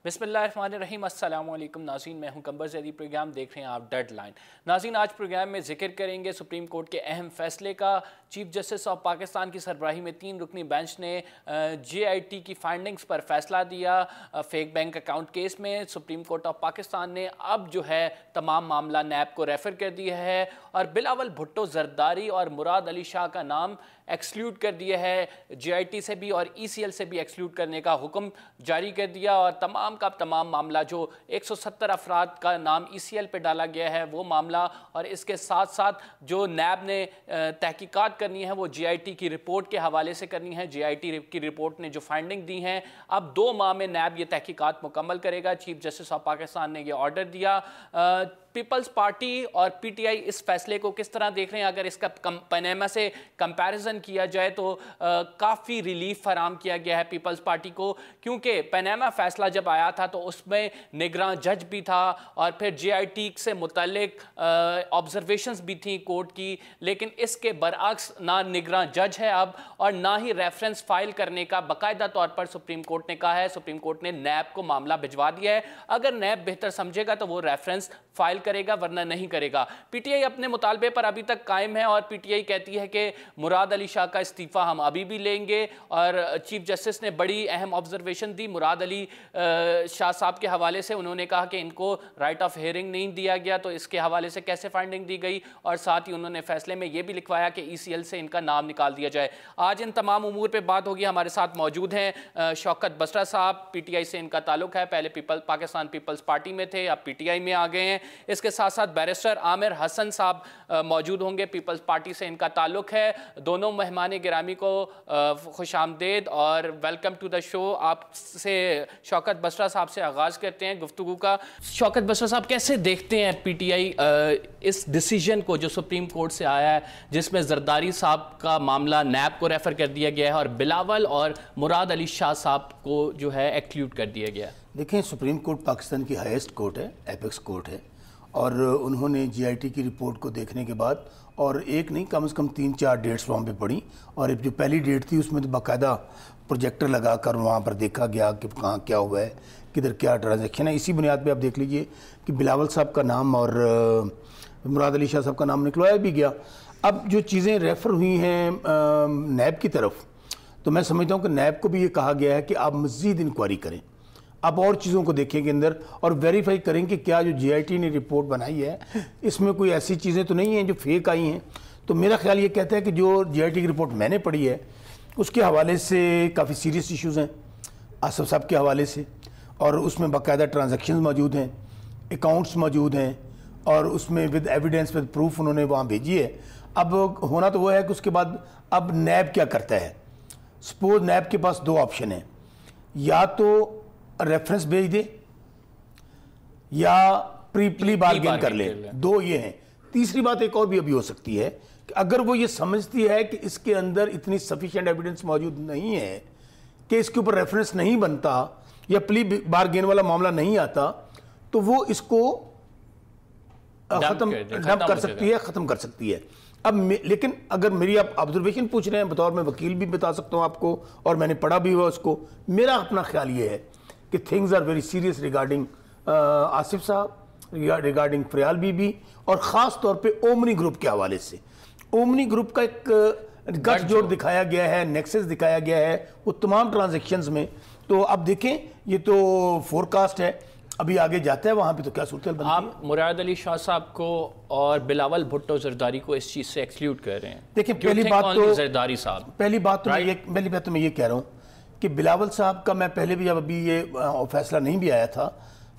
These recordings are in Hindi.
बिस्मिल्लाहिर्रहमानिर्रहीम अस्सलामु अलैकुम नाज़रीन, मैं हूं कंबर ज़ैदी। प्रोग्राम देख रहे हैं आप डेडलाइन। नाज़रीन, आज प्रोग्राम में जिक्र करेंगे सुप्रीम कोर्ट के अहम फैसले का। चीफ जस्टिस ऑफ पाकिस्तान की सरबराही में 3 रुकनी बेंच ने JIT की फाइंडिंग्स पर फैसला दिया। फेक बैंक अकाउंट केस में सुप्रीम कोर्ट ऑफ पाकिस्तान ने अब जो है तमाम मामला नैब को रेफ़र कर दिया है और बिलावल भुट्टो जरदारी और मुराद अली शाह का नाम एक्सक्लूड कर दिया है। JIT से भी और ECL से भी एक्सक्लूड करने का हुक्म जारी कर दिया और तमाम का तमाम मामला जो 170 अफराद का नाम ECL पे डाला गया है वो मामला, और इसके साथ साथ जो नैब ने तहकीकात करनी है वो JIT की रिपोर्ट के हवाले से करनी है। JIT की रिपोर्ट ने जो फाइंडिंग दी हैं, अब 2 माह में नैब ये तहकीकात मुकम्मल करेगा। चीफ जस्टिस ऑफ पाकिस्तान ने ये ऑर्डर दिया। पीपल्स पार्टी और PTI इस फैसले को किस तरह देख रहे हैं? अगर इसका पनामा से कंपैरिजन किया जाए तो काफ़ी रिलीफ फराम किया गया है पीपल्स पार्टी को, क्योंकि पनामा फैसला जब आया था तो उसमें निगरान जज भी था और फिर JIT से मुतल्लिक ऑब्जर्वेशंस भी थी कोर्ट की, लेकिन इसके बरअक्स ना निगरान जज है अब और ना ही रेफरेंस फाइल करने का बाकायदा तौर पर सुप्रीम कोर्ट ने कहा है। सुप्रीम कोर्ट ने नैब को मामला भिजवा दिया है। अगर नैब बेहतर समझेगा तो वो रेफरेंस फाइल करेगा, वरना नहीं करेगा। PTI अपने मुतालबे पर अभी तक कायम है और PTI कहती है कि मुराद अली शाह का इस्तीफ़ा हम अभी भी लेंगे। और चीफ जस्टिस ने बड़ी अहम ऑब्जर्वेशन दी मुराद अली शाह साहब के हवाले से। उन्होंने कहा कि इनको राइट ऑफ हियरिंग नहीं दिया गया, तो इसके हवाले से कैसे फाइंडिंग दी गई, और साथ ही उन्होंने फैसले में यह भी लिखवाया कि ECL से इनका नाम निकाल दिया जाए। आज इन तमाम उमूर पर बात होगी। हमारे साथ मौजूद हैं शौकत बसरा साहब, PTI से इनका ताल्लुक है, पहले पाकिस्तान पीपल्स पार्टी में थे, अब PTI में आ गए हैं। इसके साथ साथ बैरिस्टर आमिर हसन साहब मौजूद होंगे, पीपल्स पार्टी से इनका ताल्लुक है। दोनों मेहमान गिरामी को खुश आमदेद और वेलकम टू द शो। आपसे शौकत बसरा साहब से आगाज़ करते हैं गुफ्तगू का। शौकत बसरा साहब, कैसे देखते हैं PTI इस डिसीजन को जो सुप्रीम कोर्ट से आया है, जिसमें जरदारी साहब का मामला नैब को रेफ़र कर दिया गया है और बिलावल और मुराद अली शाह साहब को जो है एक्सक्लूड कर दिया गया? देखें, सुप्रीम कोर्ट पाकिस्तान की हाईएस्ट कोर्ट है, एपेक्स कोर्ट है, और उन्होंने JIT की रिपोर्ट को देखने के बाद, और एक नहीं कम से कम 3-4 डेट्स वहाँ पे पड़ी, और जो पहली डेट थी उसमें तो बाकायदा प्रोजेक्टर लगाकर वहाँ पर देखा गया कि कहाँ क्या हुआ है, किधर क्या ट्रांजैक्शन है। इसी बुनियाद पे आप देख लीजिए कि बिलावल साहब का नाम और मुराद अली शाह साहब का नाम निकलवाया भी गया। अब जो चीज़ें रेफ़र हुई हैं नैब की तरफ, तो मैं समझता हूँ कि नैब को भी ये कहा गया है कि आप मज़ीद इंक्वायरी करें, आप और चीज़ों को देखेंगे अंदर और वेरीफाई करें कि क्या जो JIT ने रिपोर्ट बनाई है इसमें कोई ऐसी चीज़ें तो नहीं हैं जो फेक आई हैं। तो मेरा ख्याल ये कहता है कि जो JIT की रिपोर्ट मैंने पढ़ी है उसके हवाले से काफ़ी सीरियस इश्यूज़ हैं आसफ साहब के हवाले से, और उसमें बाकायदा ट्रांजैक्शंस मौजूद हैं, अकाउंट्स मौजूद हैं, और उसमें विद एविडेंस विद प्रूफ उन्होंने वहाँ भेजी है। अब होना तो वो है कि उसके बाद अब नैब क्या करता है। सपोज नैब के पास 2 ऑप्शन हैं, या तो रेफरेंस भेज दे या प्ली बार्गेन कर ले, 2 ये हैं। तीसरी बात एक और भी अभी हो सकती है कि अगर वो ये समझती है कि इसके अंदर इतनी सफिशिएंट एविडेंस मौजूद नहीं है कि इसके ऊपर रेफरेंस नहीं बनता या प्ली बार्गेन वाला मामला नहीं आता, तो वो इसको डंप कर सकती है, ख़त्म कर सकती है। अब लेकिन अगर मेरी आप ऑब्जर्वेशन पूछ रहे हैं, बतौर मैं वकील भी बता सकता हूँ आपको, और मैंने पढ़ा भी हुआ उसको। मेरा अपना ख्याल ये है कि things are very serious regarding Asif साहब, रिगार्डिंग फरियाल बीबी, और ख़ास तौर पे ओमनी ग्रुप के हवाले से। ओमनी ग्रुप का एक गठजोड़ दिखाया गया है, नेक्सस दिखाया गया है वो तमाम ट्रांजेक्शन्स में। तो अब देखें, ये तो फोरकास्ट है, अभी आगे जाता है वहाँ पे तो क्या सूरत बनती है। आप मुराद अली शाह साहब को और बिलावल भुट्टो जरदारी को इस चीज़ से एक्सक्लूड कर रहे हैं? देखिए, पहली बात तो जरदारी साहब, पहली बात तो मैं ये कह रहा हूँ कि बिलावल साहब का मैं पहले भी, जब अभी ये फैसला नहीं भी आया था,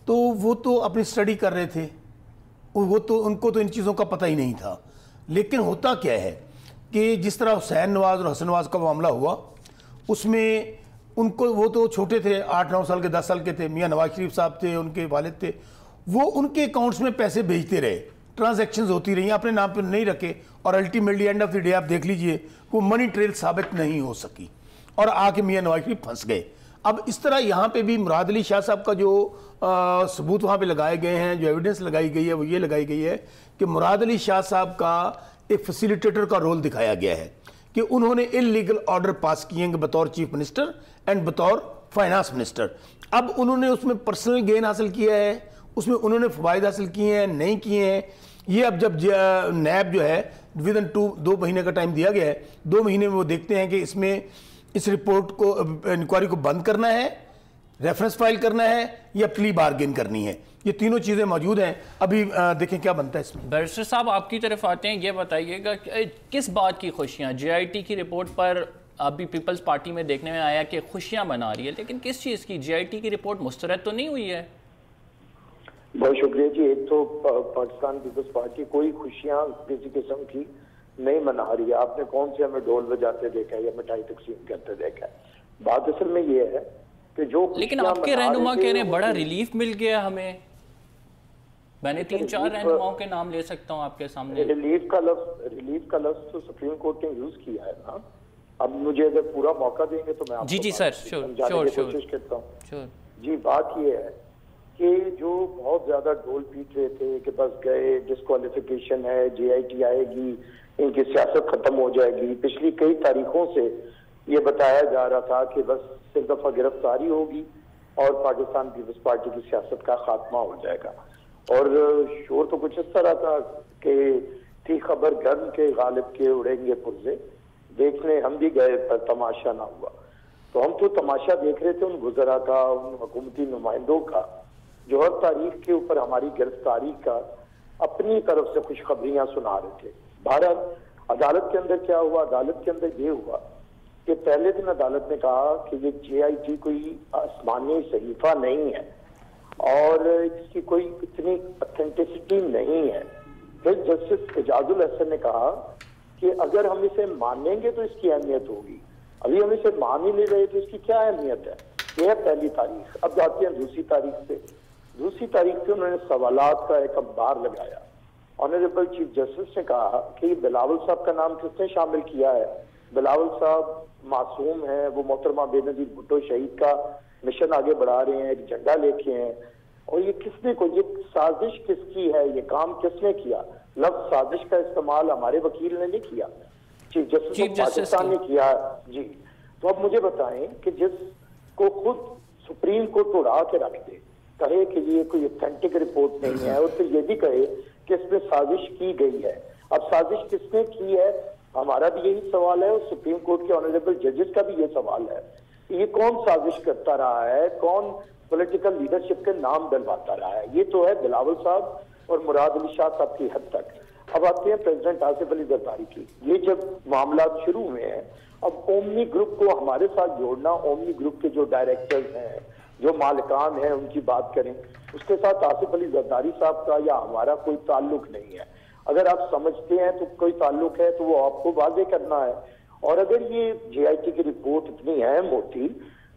तो वो तो अपनी स्टडी कर रहे थे, वो तो उनको तो इन चीज़ों का पता ही नहीं था। लेकिन होता क्या है कि जिस तरह हुसैन नवाज और हसन नवाज का मामला हुआ, उसमें उनको, वो तो छोटे थे, 8-9 साल के, 10 साल के थे, मियाँ नवाज शरीफ साहब थे, उनके वालिद थे, वो उनके अकाउंट्स में पैसे भेजते रहे, ट्रांजैक्शंस होती रही, अपने नाम पर नहीं रखे, और ultimately end of the day आप देख लीजिए वो मनी ट्रेल साबित नहीं हो सकी और आके मियाँ नवाज शरीफ फंस गए। अब इस तरह यहाँ पे भी मुराद अली शाह साहब का जो सबूत वहाँ पे लगाए गए हैं, जो एविडेंस लगाई गई है, वो ये लगाई गई है कि मुराद अली शाह साहब का एक फैसिलिटेटर का रोल दिखाया गया है कि उन्होंने इलीगल ऑर्डर पास किए हैं बतौर चीफ मिनिस्टर एंड बतौर फाइनेंस मिनिस्टर। अब उन्होंने उसमें पर्सनल गेन हासिल किया है, उसमें उन्होंने फ़वाइद हासिल किए हैं नहीं किए हैं, ये अब जब नैब जो है विद इन 2 महीने का टाइम दिया गया है, 2 महीने में वो देखते हैं कि इसमें इस रिपोर्ट को, इंक्वायरी को बंद करना है, रेफरेंस फाइल करना है या प्ली बार्गेन करनी है। ये तीनों चीज़ें मौजूद हैं, अभी देखें क्या बनता है इसमें। बैरिस्टर साहब आपकी तरफ आते हैं, ये बताइएगा किस बात की खुशियाँ JIT की रिपोर्ट पर अभी पीपल्स पार्टी में देखने में आया कि खुशियाँ मना रही है, लेकिन किस चीज़ की? JIT की रिपोर्ट मुस्तरद तो नहीं हुई है? बहुत शुक्रिया जी। एक तो पाकिस्तान पीपल्स पार्टी कोई खुशियाँ किसी किस्म की नहीं मना रही है। आपने कौन से हमें ढोल बजाते देखा है या मिठाई तकसीम करते देखा है? बात असल में ये है कि जो, लेकिन आपके रहनुमा कह रहे हैं बड़ा रिलीफ मिल गया हमें। मैंने 3-4 रहनुमाओं के नाम ले सकता हूँ आपके सामने। रिलीफ का लफ्ज तो सुप्रीम कोर्ट ने यूज किया है ना। अब मुझे अगर पूरा मौका देंगे तो मैं आपको जी सर समझाने की कोशिश करता हूँ। जी, बात ये है कि जो बहुत ज्यादा ढोल पीट रहे थे कि बस गए, डिस्क्वालिफिकेशन है, JIT आएगी, इनकी सियासत खत्म हो जाएगी। पिछली कई तारीखों से ये बताया जा रहा था कि बस सिर्फ दफा गिरफ्तारी होगी और पाकिस्तान पीपल्स पार्टी की सियासत का खात्मा हो जाएगा। और शोर तो कुछ इस तरह था कि थी खबर गर्म के गालिब के उड़ेंगे पुर्जे, देखने हम भी गए पर तमाशा ना हुआ। तो हम तो तमाशा देख रहे थे उन गुजरा का, उन हुकूमती नुमाइंदों का जो हर तारीख के ऊपर हमारी गिरफ्तारी का अपनी तरफ से खुशखबरियां सुना रहे थे। भारत अदालत के अंदर क्या हुआ? अदालत के अंदर ये हुआ कि पहले दिन अदालत ने कहा कि ये JIT कोई आसमानी सहीफा नहीं है और इसकी कोई इतनी ऑथेंटिसिटी नहीं है। फिर जस्टिस एजाजुल हसन ने कहा कि अगर हम इसे मानेंगे तो इसकी अहमियत होगी, अभी हम इसे मान ही नहीं रहे तो इसकी क्या अहमियत है। यह है पहली तारीख। अब जाते हैं दूसरी तारीख से। दूसरी तारीख से उन्होंने सवालात का एक अंबार लगाया। ऑनरेबल चीफ जस्टिस ने कहा कि बिलावल साहब का नाम किसने शामिल किया है? बिलावल साहब मासूम है, वो मोहतरमा बेनजीर भुट्टो शहीद का मिशन आगे बढ़ा रहे हैं, एक झंडा लेके हैं, और ये किसने को, ये साजिश किसकी है, ये काम किसने किया? लफ्ज साजिश का इस्तेमाल हमारे वकील ने नहीं किया, चीफ जस्टिस पाकिस्तान ने किया जी। तो अब मुझे बताएं कि जिसको खुद सुप्रीम कोर्ट उड़ा के रख दे, कहे कि ये कोई ऑथेंटिक रिपोर्ट नहीं है और फिर ये भी कहे कि इसमें साजिश की गई है। अब साजिश किसने की है, हमारा भी यही सवाल है और सुप्रीम कोर्ट के ऑनरेबल जजेस का भी ये सवाल है। ये कौन साजिश करता रहा है, कौन पॉलिटिकल लीडरशिप के नाम डलवाता रहा है? ये तो है बिलावल साहब और मुराद अली शाह साहब की हद तक। अब आते हैं प्रेसिडेंट आसिफ अली जरदारी की। ये जब मामला शुरू हुए हैं, अब ओमनी ग्रुप को हमारे साथ जोड़ना, ओमनी ग्रुप के जो डायरेक्टर्स हैं, जो मालिकान हैं, उनकी बात करें, उसके साथ आसिफ अली जरदारी साहब का या हमारा कोई ताल्लुक नहीं है। अगर आप समझते हैं तो कोई ताल्लुक है तो वो आपको वाजे करना है। और अगर ये JIT की रिपोर्ट इतनी अहम होती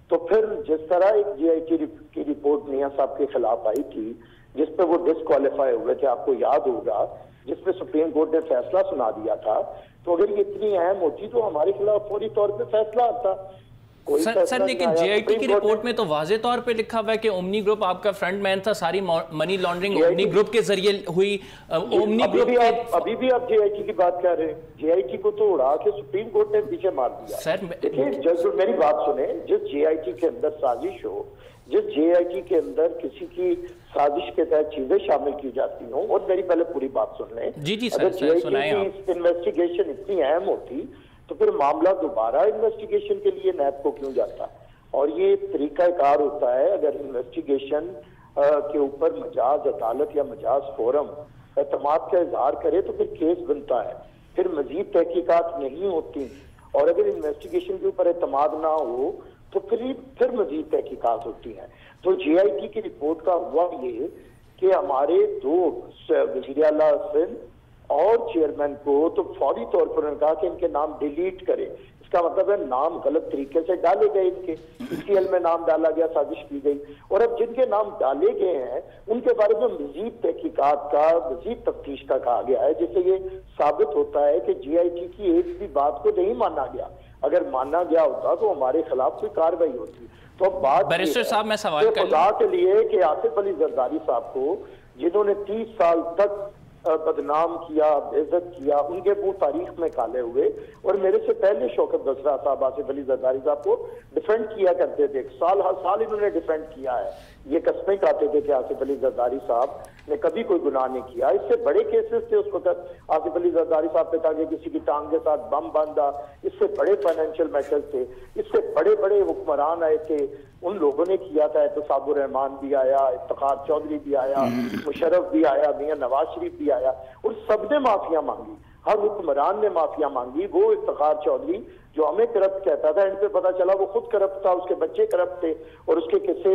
तो फिर जिस तरह एक JIT की रिपोर्ट मियां साहब के खिलाफ आई थी जिसपे वो डिस्क्वालीफाई हुए थे, आपको याद होगा, जिसपे सुप्रीम कोर्ट ने फैसला सुना दिया था, तो अगर ये इतनी अहम होती तो हमारे खिलाफ फौरी तौर पे फैसला आता। सर लेकिन JIT की रिपोर्ट में तो वाजे तौर पे लिखा हुआ है कि ओमनी ग्रुप आपका फ्रंटमैन था, सारी मनी लॉन्ड्रिंग ओमनी ग्रुप के जरिए हुई। ओमनी ग्रुप अभी भी आप JIT की बात कर रहे हैं। JIT को तो उड़ा के सुप्रीम कोर्ट ने पीछे मार दिया। सर देखिए, मेरी बात सुने, जिस JIT के अंदर साजिश हो, जिस JIT के अंदर किसी की साजिश के तहत चीजें शामिल की जाती हो, और मेरी पहले पूरी बात सुन लें। जी अगर JIT की इन्वेस्टिगेशन इतनी अहम होती तो फिर मामला दोबारा इन्वेस्टिगेशन के लिए नैब को क्यों जाता? और ये तरीकाकार होता है, अगर इन्वेस्टिगेशन के ऊपर मजाज अदालत या मजाज फोरम एतमाद का इजहार करे तो फिर केस बनता है, फिर मजीद तहकीकात नहीं होती। और अगर इन्वेस्टिगेशन के ऊपर एतमाद ना हो तो फिर मजीद तहकीकात होती हैं। तो JIT की रिपोर्ट का हुआ ये कि हमारे 2 वज़ीर आला सिंध और चेयरमैन को तो फौरी तौर पर उन्होंने कहा कि इनके नाम डिलीट करें। इसका मतलब है नाम गलत तरीके से डाले गए, इनके ECL में नाम डाला गया, साजिश की गई। और अब जिनके नाम डाले गए हैं उनके बारे में मजीद तहकीकात का, मजीद तफ्तीश का कहा गया है, जिससे ये साबित होता है कि JIT की एक भी बात को नहीं माना गया। अगर माना गया होता तो हमारे खिलाफ कोई कार्रवाई होती। तो अब बात बैरिस्टर साहब मैं सवाल खुदा के लिए कि आसिफ अली जरदारी साहब को, जिन्होंने 30 साल तक बदनाम किया, बेइज्जत किया, उनके वो तारीख में काले हुए। और मेरे से पहले शौकत बसरा साहब आसिफ अली जरदारी साहब को डिफेंड किया करते थे, साल हर साल इन्होंने डिफेंड किया है। ये कस्में खाते थे कि आसिफ अली जरदारी साहब ने कभी कोई गुनाह नहीं किया। इससे बड़े केसेस थे उस वक्त, आसिफ अली जरदारी साहब पे कहा कि किसी की टांग के साथ बम बांधा, इससे बड़े फाइनेंशियल मैटर्स थे, इससे बड़े बड़े हुक्मरान आए थे, उन लोगों ने किया था। तो साबुर रहमान भी आया, इफ्तिखार चौधरी भी आया, मुशर्रफ भी आया, मियां नवाज शरीफ भी आया, और सबने माफिया मांगी, हर हुक्मरान ने माफिया मांगी। वो इफ्तिखार चौधरी जो हमें करप्ट कहता था, इन पे पता चला वो खुद करप्ट था, उसके बच्चे करप्ट थे, और उसके किस्से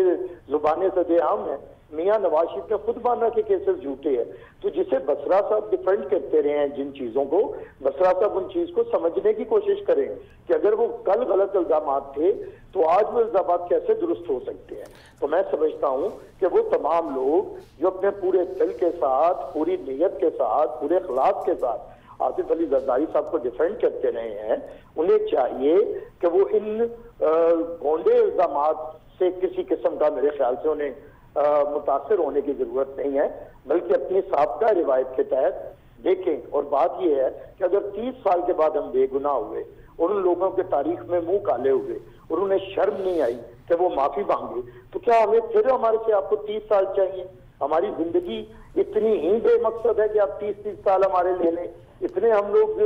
जुबाने सदे आम है। मियां नवाज शरीफ ने खुद माना कि केसेस झूठे हैं। तो जिसे बसरा साहब डिफेंड करते रहे हैं जिन चीजों को, बसरा साहब उन चीज को समझने की कोशिश करें कि अगर वो कल गलत इल्जाम थे तो आज वो इल्जाम कैसे दुरुस्त हो सकते हैं। तो मैं समझता हूं कि वो तमाम लोग जो अपने पूरे दिल के साथ, पूरी नीयत के साथ, पूरे इखलास के साथ आसिफ अली जरदारी साहब को डिफेंड करते रहे हैं, उन्हें चाहिए कि वो इन गोंडे इल्जामात से किसी किस्म का, मेरे ख्याल से उन्हें मुतासर होने की जरूरत नहीं है, बल्कि अपनी साबका रिवायत के तहत देखें। और बात यह है कि अगर 30 साल के बाद हम बेगुनाह हुए और उन लोगों के तारीख में मुंह काले हुए और उन्हें शर्म नहीं आई कि वो माफी मांगे, तो क्या हमें फिर हमारे से आपको 30 साल चाहिए? हमारी जिंदगी इतनी ही बेमकसद है कि आप 30-30 साल हमारे ले लें? इतने हम लोग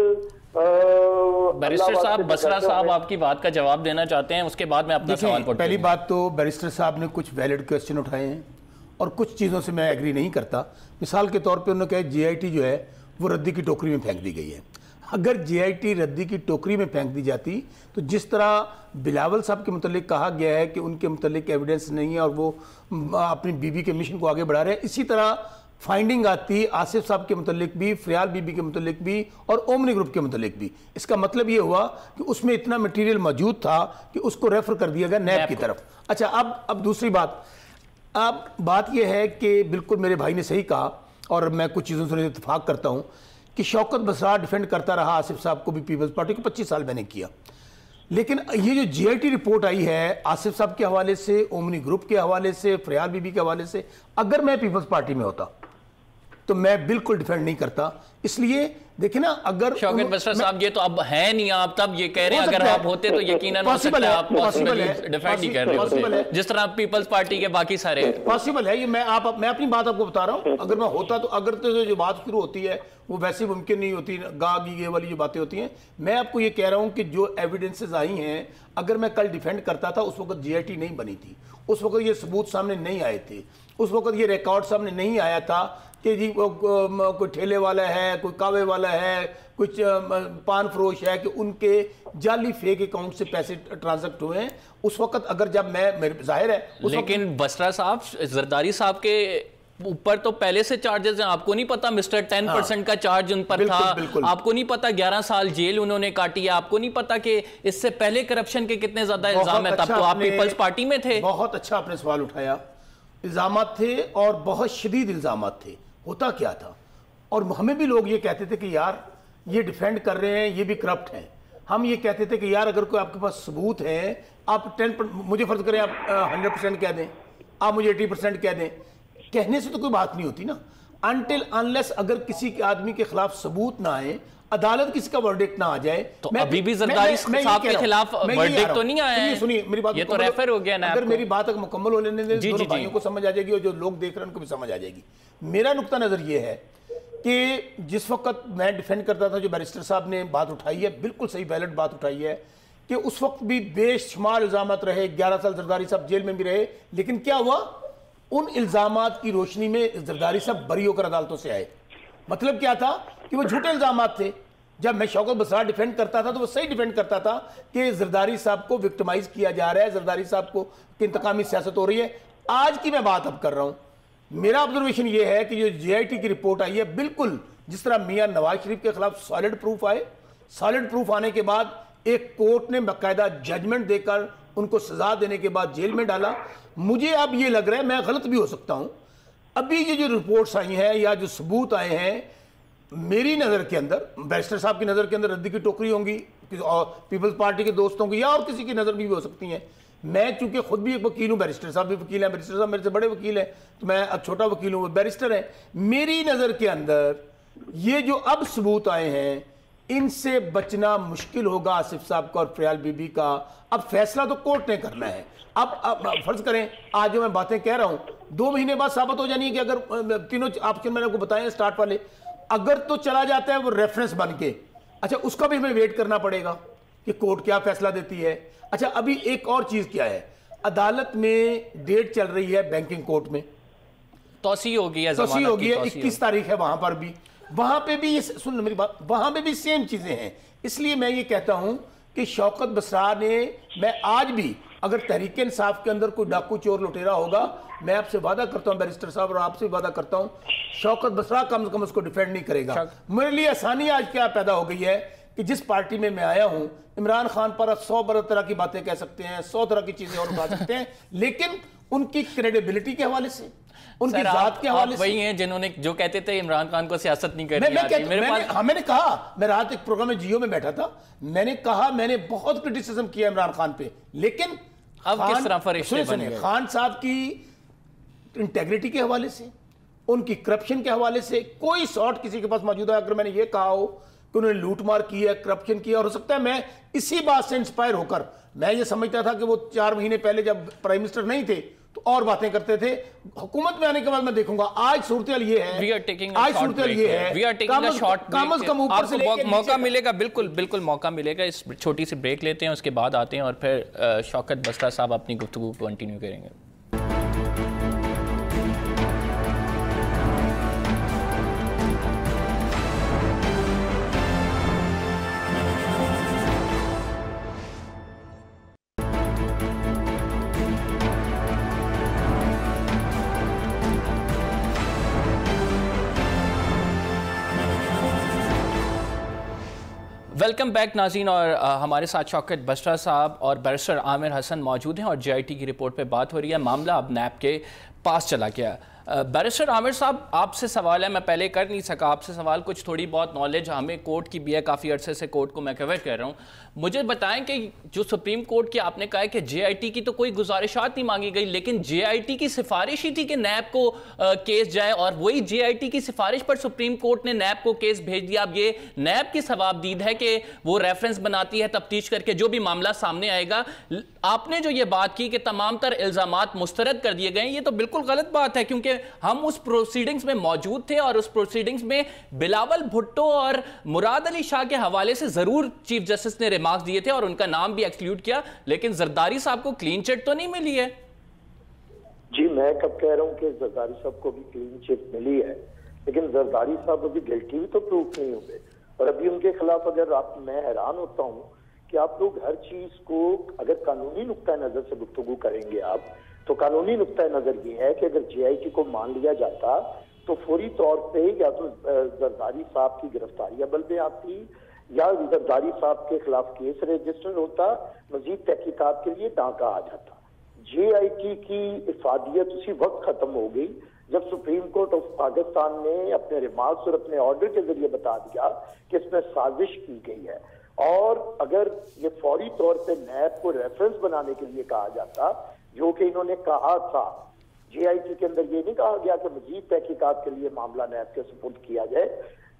बैरिस्टर साहब, बसरा साहब आपकी बात का जवाब देना चाहते हैं, उसके बाद मैं अपना सवाल पूछूं। पहली बात तो बैरिस्टर साहब ने कुछ वैलिड क्वेश्चन उठाए हैं और कुछ चीज़ों से मैं एग्री नहीं करता। मिसाल के तौर पे उन्होंने कहा जीआईटी जो है वो रद्दी की टोकरी में फेंक दी गई है। अगर जीआईटी रद्दी की टोकरी में फेंक दी जाती तो जिस तरह बिलावल साहब के मुतल्लिक कहा गया है कि उनके मुतल्लिक एविडेंस नहीं है और वो अपनी बीबी के मिशन को आगे बढ़ा रहे हैं, इसी तरह फाइंडिंग आती आसिफ साहब के मुतल्लिक भी, फ्रियाल बीबी के मुतल्लिक भी और ओमनी ग्रुप के मुतल्लिक भी। इसका मतलब ये हुआ कि उसमें इतना मटेरियल मौजूद था कि उसको रेफर कर दिया गया नैब की तरफ। अच्छा, अब दूसरी बात, अब बात यह है कि बिल्कुल मेरे भाई ने सही कहा और मैं कुछ चीज़ों से इत्तेफाक करता हूँ कि शौकत बसरा डिफेंड करता रहा आसिफ साहब को भी, पीपल्स पार्टी को 25 साल मैंने किया। लेकिन ये जो जीआईटी रिपोर्ट आई है आसिफ साहब के हवाले से, ओमनी ग्रुप के हवाले से, फ्रियाल बीबी के हवाले से, अगर मैं पीपल्स पार्टी में होता तो मैं बिल्कुल डिफेंड नहीं करता। इसलिए देखिए ना, अगर शौकत बसरा साहब ये तो अब है नहीं, आप तब ये कह रहे हैं, अगर आप होते तो यकीनन हो सकता है आप पॉसिबल डिफेंड नहीं कर रहे होते, जिस तरह पीपल्स पार्टी के बाकी सारे पॉसिबल है। ये मैं अपनी बात आपको बता रहा हूं, अगर मैं होता तो, अगर तो जो बात शुरू होती है वो वैसे मुमकिन नहीं होती, गा गी वाली जो बातें होती हैं। मैं आपको ये कह रहा हूं कि जो एविडेंसेस आई हैं, अगर मैं कल डिफेंड करता था, उस वक्त जीआईटी नहीं बनी थी, उस वक्त ये सबूत सामने नहीं आए थे, उस वक्त ये रिकॉर्ड सामने नहीं आया था कि जी कोई ठेले वाला है, कोई कावे वाला है, कुछ पान फरोश है, कि उनके जाली फेक अकाउंट से पैसे ट्रांजैक्ट हुए हैं उस वक्त। अगर जब मैं जाहिर है लेकिन बसरा साहब, जरदारी साहब के ऊपर तो पहले से चार्जेस हैं, आपको नहीं पता मिस्टर 10% का चार्ज उन पर था, आपको नहीं पता 11 साल जेल उन्होंने काटी है, आपको नहीं पता कि इससे पहले करप्शन के कितने ज्यादा इल्जाम है, तब तो आप पीपल्स पार्टी में थे। बहुत अच्छा आपने सवाल उठाया। इल्जाम थे और बहुत शदीद इल्जाम थे। होता क्या था, और हमें भी लोग ये कहते थे कि यार ये डिफेंड कर रहे हैं, ये भी करप्ट हैं। हम ये कहते थे कि यार अगर कोई आपके पास सबूत है, आप 10%, मुझे फर्ज करें आप 100% कह दें, आप मुझे 80% कह दें, कहने से तो कोई बात नहीं होती ना। अनटिल अनलेस अगर किसी के आदमी के खिलाफ सबूत ना आए, अदालत किसी का वर्डिक्ट ना आ जाए, तो अभी भी जरदारी साहब के खिलाफ वर्डिक्ट तो नहीं आया है। सुनिए मेरी बात, ये तो रेफर हो गया ना। अगर मेरी बात अगर मुकम्मल हो लेने दें, दोनों भाइयों को समझ आ जाएगी और जो लोग देख रहे हैं उनको भी समझ आ जाएगी। मेरा नुक्ता नजर ये है कि जिस वक्त मैं डिफेंड करता था, जो बैरिस्टर साहब ने बात उठाई है, बिल्कुल सही वैलिड बात उठाई है कि उस वक्त भी बेशुमार इल्जाम रहे, 11 साल जरदारी साहब जेल में भी रहे, लेकिन क्या हुआ, उन इल्जामात की रोशनी में जरदारी साहब बरी होकर अदालतों से आए। मतलब क्या था कि वो झूठे इल्जामात थे। जब मैं शौकत बसरा डिफेंड करता था तो वो सही डिफेंड करता था कि जरदारी साहब को विक्टिमाइज किया जा रहा है, जरदारी साहब को इंतकामी सियासत हो रही है। आज की मैं बात अब कर रहा हूं, मेरा ऑब्जर्वेशन ये है कि जो जीआईटी की रिपोर्ट आई है, बिल्कुल जिस तरह मियां नवाज शरीफ के खिलाफ सॉलिड प्रूफ आए, सॉलिड प्रूफ आने के बाद एक कोर्ट ने बाकायदा जजमेंट देकर उनको सजा देने के बाद जेल में डाला। मुझे अब ये लग रहा है, मैं गलत भी हो सकता हूं, अभी ये जो रिपोर्ट्स आई हैं या जो सबूत आए हैं, मेरी नज़र के अंदर, बैरिस्टर साहब की नज़र के अंदर रद्दी की टोकरी होंगी और पीपल्स पार्टी के दोस्तों की या और किसी की नज़र भी हो सकती हैं। मैं चूंकि खुद भी एक वकील हूं, बैरिस्टर साहब भी वकील हैं, बैरिस्टर साहब मेरे से बड़े वकील हैं, तो मैं अब छोटा वकील हूं, बैरिस्टर है। मेरी नज़र के अंदर ये जो अब सबूत आए हैं इनसे बचना मुश्किल होगा आसिफ साहब का और फरियाल बीबी का। अब फैसला तो कोर्ट ने करना है। अब फर्ज करें आज जो मैं बातें कह रहा हूं 2 महीने बाद साबित हो जानी है कि अगर तीनों ऑप्शन मैंने आपको बताए स्टार्ट वाले, अगर तो चला जाता है वो रेफरेंस बन के, अच्छा उसका भी हमें वेट करना पड़ेगा कि कोर्ट क्या फैसला देती है। अच्छा अभी एक और चीज क्या है, अदालत में डेट चल रही है बैंकिंग कोर्ट में, तोसी होगी है 21 तारीख है, वहां पे भी ये सुन मेरी बात, वहां पे भी सेम चीजें हैं। इसलिए मैं ये कहता हूं कि शौकत बसरा ने, मैं आज भी अगर तहरीक इंसाफ के अंदर कोई डाकू चोर लुटेरा होगा, मैं आपसे वादा करता हूं बैरिस्टर साहब और आपसे वादा करता हूं शौकत बसरा कम से कम उसको डिफेंड नहीं करेगा। मेरे लिए आसानी आज क्या पैदा हो गई है कि जिस पार्टी में मैं आया हूं, इमरान खान पर आप 100 तरह की बातें कह सकते हैं, 100 तरह की चीजें और उठा सकते हैं, लेकिन उनकी क्रेडिबिलिटी के हवाले से, उनकी जात के हवाले से, वही हैं जिन्होंने जो कहते थे इमरान खान को सियासत नहीं करनी आती। मैंने कहा, मैं रात एक प्रोग्राम में जियो में बैठा था, मैंने कहा मैंने बहुत क्रिटिसिज्म किया इमरान खान पे, लेकिन अब किस तरह फरिश्ते बन गए। खान साहब की इंटेग्रिटी के हवाले से, उनकी करप्शन के हवाले से कोई शॉर्ट किसी के पास मौजूद है, अगर मैंने ये कहा हो कि उन्होंने लूटमार की है, करप्शन किया, और हो सकता है मैं इसी बात से इंस्पायर होकर, मैं ये समझता था कि वो 4 महीने पहले जब प्राइम मिनिस्टर नहीं थे तो और बातें करते थे, हुकूमत में आने के बाद मैं देखूंगा। आज सूरत ये है, आज सूरत ये है, कम ऊपर से मौका मिलेगा, बिल्कुल बिल्कुल मौका मिलेगा। इस छोटी सी ब्रेक लेते हैं, उसके बाद आते हैं और फिर शौकत बसरा साहब अपनी गुफ्तगू कंटिन्यू करेंगे। वेलकम बैक नाज़रीन, और हमारे साथ शौकत बसरा साहब और बैरिस्टर आमिर हसन मौजूद हैं और JIT की रिपोर्ट पे बात हो रही है। मामला अब नैब के पास चला गया। बैरिस्टर आमिर साहब, आपसे सवाल है, मैं पहले कर नहीं सका आपसे सवाल, कुछ थोड़ी बहुत नॉलेज हमें कोर्ट की भी है, काफ़ी अरसे से कोर्ट को मैं कवर कर रहा हूँ। मुझे बताएं कि जो सुप्रीम कोर्ट की आपने कहा है कि JIT की तो कोई गुजारिशात नहीं मांगी गई, लेकिन JIT की सिफारिश ही थी कि नैब को केस जाए, और वही JIT की सिफारिश पर सुप्रीम कोर्ट ने नैब को केस भेज दिया। अब ये नैब की सवाबदीद है कि वो रेफरेंस बनाती है, तफ्तीश करके जो भी मामला सामने आएगा। आपने जो ये बात की कि तमाम तर इल्जामात मुस्तरद कर दिए गए, ये तो बिल्कुल गलत बात है, क्योंकि हम उस प्रोसीडिंग्स में मौजूद थे और उस प्रोसीडिंग्स में बिलावल भुट्टो और मुराद अली शाह के हवाले से जरूर चीफ जस्टिस ने रिमार्क्स दिए थे और उनका नाम भी एक्सक्लूड किया, लेकिन जरदारी साहब को क्लीन चिट तो नहीं मिली है। जी, मैं कब कह रहा हूं कि जरदारी साहब को भी क्लीन चिट मिली है, लेकिन जरदारी साहब अभी गिल्टी भी तो प्रूफ नहीं हुए, और अभी उनके खिलाफ अगर आप, मैं हैरान होता हूं कि आप लोग हर चीज को अगर कानूनी नुक्ता नजर से गुफ्तगू करेंगे आप, तो कानूनी नुक्ता नजर ये है कि अगर JIT को मान लिया जाता तो फौरी तौर पे या तो जरदारी साहब की गिरफ्तारी अमल में आती, या जरदारी साहब के खिलाफ केस रजिस्टर होता, मजीद तहकीकात के लिए डाका आ जाता। JIT की इफादियत उसी वक्त खत्म हो गई जब सुप्रीम कोर्ट ऑफ पाकिस्तान ने अपने रिमार्क्स और अपने ऑर्डर के जरिए बता दिया कि इसमें साजिश की गई है। और अगर ये फौरी तौर पे नैब को रेफरेंस बनाने के लिए कहा जाता, जो कि इन्होंने कहा था, JIT के अंदर ये नहीं कहा गया कि मजीद तहकीकात के लिए मामला नैब के सुपुर्द किया जाए,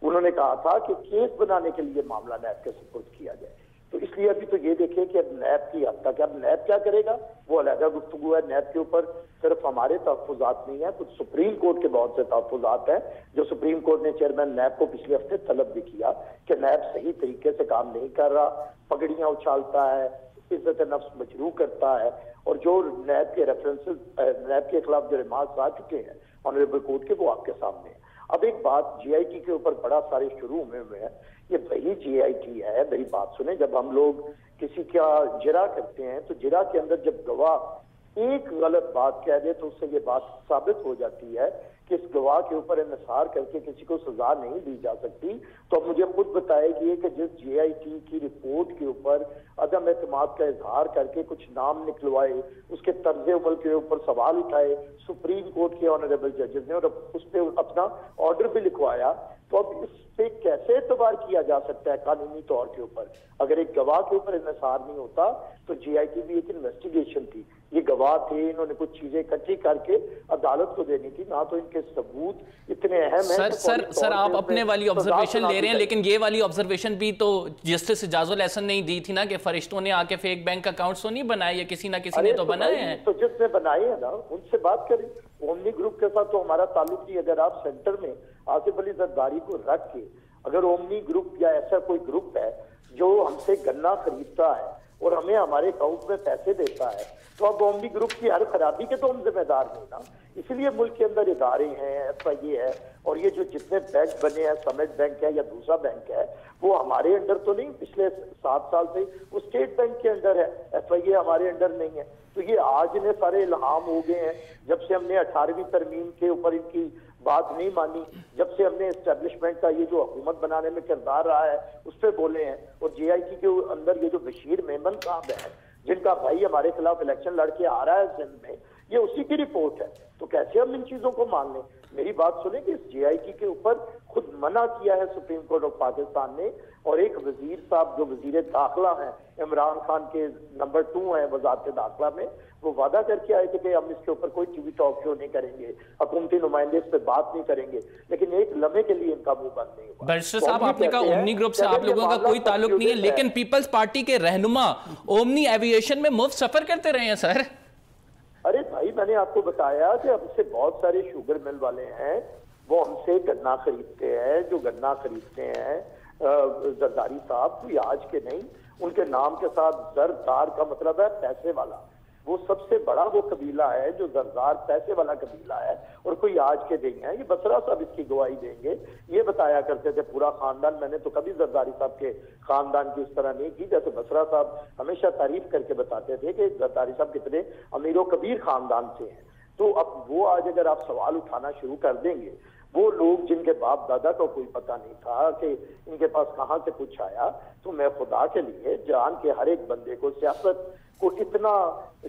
उन्होंने कहा था कि केस बनाने के लिए मामला नैब के सुपुर्द किया जाए। तो इसलिए अभी तो ये देखिए कि अब नैब की हद तक, अब नैब क्या करेगा वो अलग गुफ्तगू है। नैब के ऊपर सिर्फ हमारे तहफ़्फ़ुज़ात नहीं है, कुछ सुप्रीम कोर्ट के बहुत से तहफ़्फ़ुज़ात हैं, जो सुप्रीम कोर्ट ने चेयरमैन नैब को पिछले हफ्ते तलब भी किया कि नैब सही तरीके से काम नहीं कर रहा, पगड़ियां उछालता है, इज्जत नफ्स मजरूह करता है, और जो नैब के रेफरेंसेस, नैब के खिलाफ जो रिमार्क्स आ चुके हैं ऑनरेबल कोर्ट के, वो आपके सामने है। अब एक बात, JIT के ऊपर बड़ा सारे शुरू हुए हैं, ये वही JIT है। मेरी बात सुने, जब हम लोग किसी का जिरा करते हैं तो जिरा के अंदर जब गवाह एक गलत बात कह दे तो उससे ये बात साबित हो जाती है कि इस गवाह के ऊपर इन्हिसार करके किसी को सजा नहीं दी जा सकती। तो अब मुझे खुद बताएगी कि जिस JIT की रिपोर्ट के ऊपर अदम एतमाद का इजहार करके कुछ नाम निकलवाए, उसके तर्ज अमल के ऊपर सवाल उठाए सुप्रीम कोर्ट के ऑनरेबल जजेस ने, और उस पर अपना ऑर्डर भी लिखवाया, तो अब इस पे कैसे एतबार किया जा सकता है कानूनी तौर के ऊपर? अगर एक गवाह के ऊपर इन्हिसार नहीं होता तो JIT भी एक इन्वेस्टिगेशन थी, ये गवाह थे, इन्होंने कुछ चीजें इकट्ठी करके अदालत को देनी थी, ना तो इनके सबूत इतने अहम हैं। सर आप अपने वाली ऑब्जर्वेशन ले रहे हैं, लेकिन ये वाली ऑब्जर्वेशन भी तो जस्टिस इजाजुल एहसन ने दी थी ना, कि फरिश्तों ने आके फेक बैंक अकाउंट्स तो नहीं बनाए, या किसी ना किसी ने तो बनाए हैं। तो जिसने बनाए हैं ना उनसे बात करें। ओमनी ग्रुप के साथ तो हमारा ताल्लुक नहीं। अगर आप सेंटर में आसिफ अली जरदारी को रख के, अगर ओमनी ग्रुप या ऐसा कोई ग्रुप है जो हमसे गन्ना खरीदता है और हमें हमारे अकाउंट में पैसे देता है, तो अब ओमनी ग्रुप की हर खराबी के तो हम जिम्मेदार नहीं ना। इसलिए मुल्क के अंदर इदारे हैं, FIA है, और ये जो जितने बैंक बने हैं, समिट बैंक है या दूसरा बैंक है, वो हमारे अंडर तो नहीं, पिछले 7 साल से वो स्टेट बैंक के अंडर है, FIA हमारे अंडर नहीं है। तो ये आज इन्हें सारे इल्हाम हो गए हैं, जब से हमने 18वीं तरमीम के ऊपर इनकी बात नहीं मानी, जब से हमने एस्टेब्लिशमेंट का ये जो हुकूमत बनाने में किरदार रहा है उस पर बोले हैं। और JIT के अंदर ये जो बशीर मेमन साहब है, जिनका भाई हमारे खिलाफ इलेक्शन लड़के आ रहा है सिंध में, ये उसी की रिपोर्ट है। तो कैसे हम इन चीजों को मान लें? मेरी बात सुने कि इस JIT के ऊपर खुद मना किया है सुप्रीम कोर्ट ऑफ पाकिस्तान ने, और एक वजीर साहब जो वजीर दाखिला हैं, इमरान खान के नंबर 2 हैं वजारत दाखिला में, वो वादा करके आए थे कि हम इसके ऊपर कोई टीवी टॉक शो नहीं करेंगे, हुकूमती नुमाइंदे इस पर बात नहीं करेंगे, लेकिन एक लम्हे के लिए इनका मुंह बंद नहीं हुआ। बैरिस्टर साहब, आपने कहा ओमनी ग्रुप से आप लोगों का कोई ताल्लुक नहीं है, लेकिन पीपल्स पार्टी के रहनुमा ओमनी एविएशन में मुफ्त सफर करते रहे हैं सर। अरे भाई, मैंने आपको बताया कि हमसे बहुत सारे शुगर मिल वाले हैं, वो हमसे गन्ना खरीदते हैं। जो गन्ना खरीदते हैं जरदारी साहब, कोई आज के नहीं, उनके नाम के साथ जरदार का मतलब है पैसे वाला। वो सबसे बड़ा वो कबीला है जो जरदार पैसे वाला कबीला है, और कोई आज के नहीं है। ये बसरा साहब इसकी गवाही देंगे। ये बताया करते थे पूरा खानदान, मैंने तो कभी जरदारी साहब के खानदान की इस तरह नहीं की। जैसे बसरा साहब हमेशा तारीफ करके बताते थे कि जरदारी साहब कितने अमीरो कबीर खानदान से हैं। तो अब वो आज अगर आप सवाल उठाना शुरू कर देंगे, वो लोग जिनके बाप दादा को कोई पता नहीं था कि इनके पास कहाँ से कुछ आया, तो मैं खुदा के लिए जान के हर एक बंदे को सियासत को इतना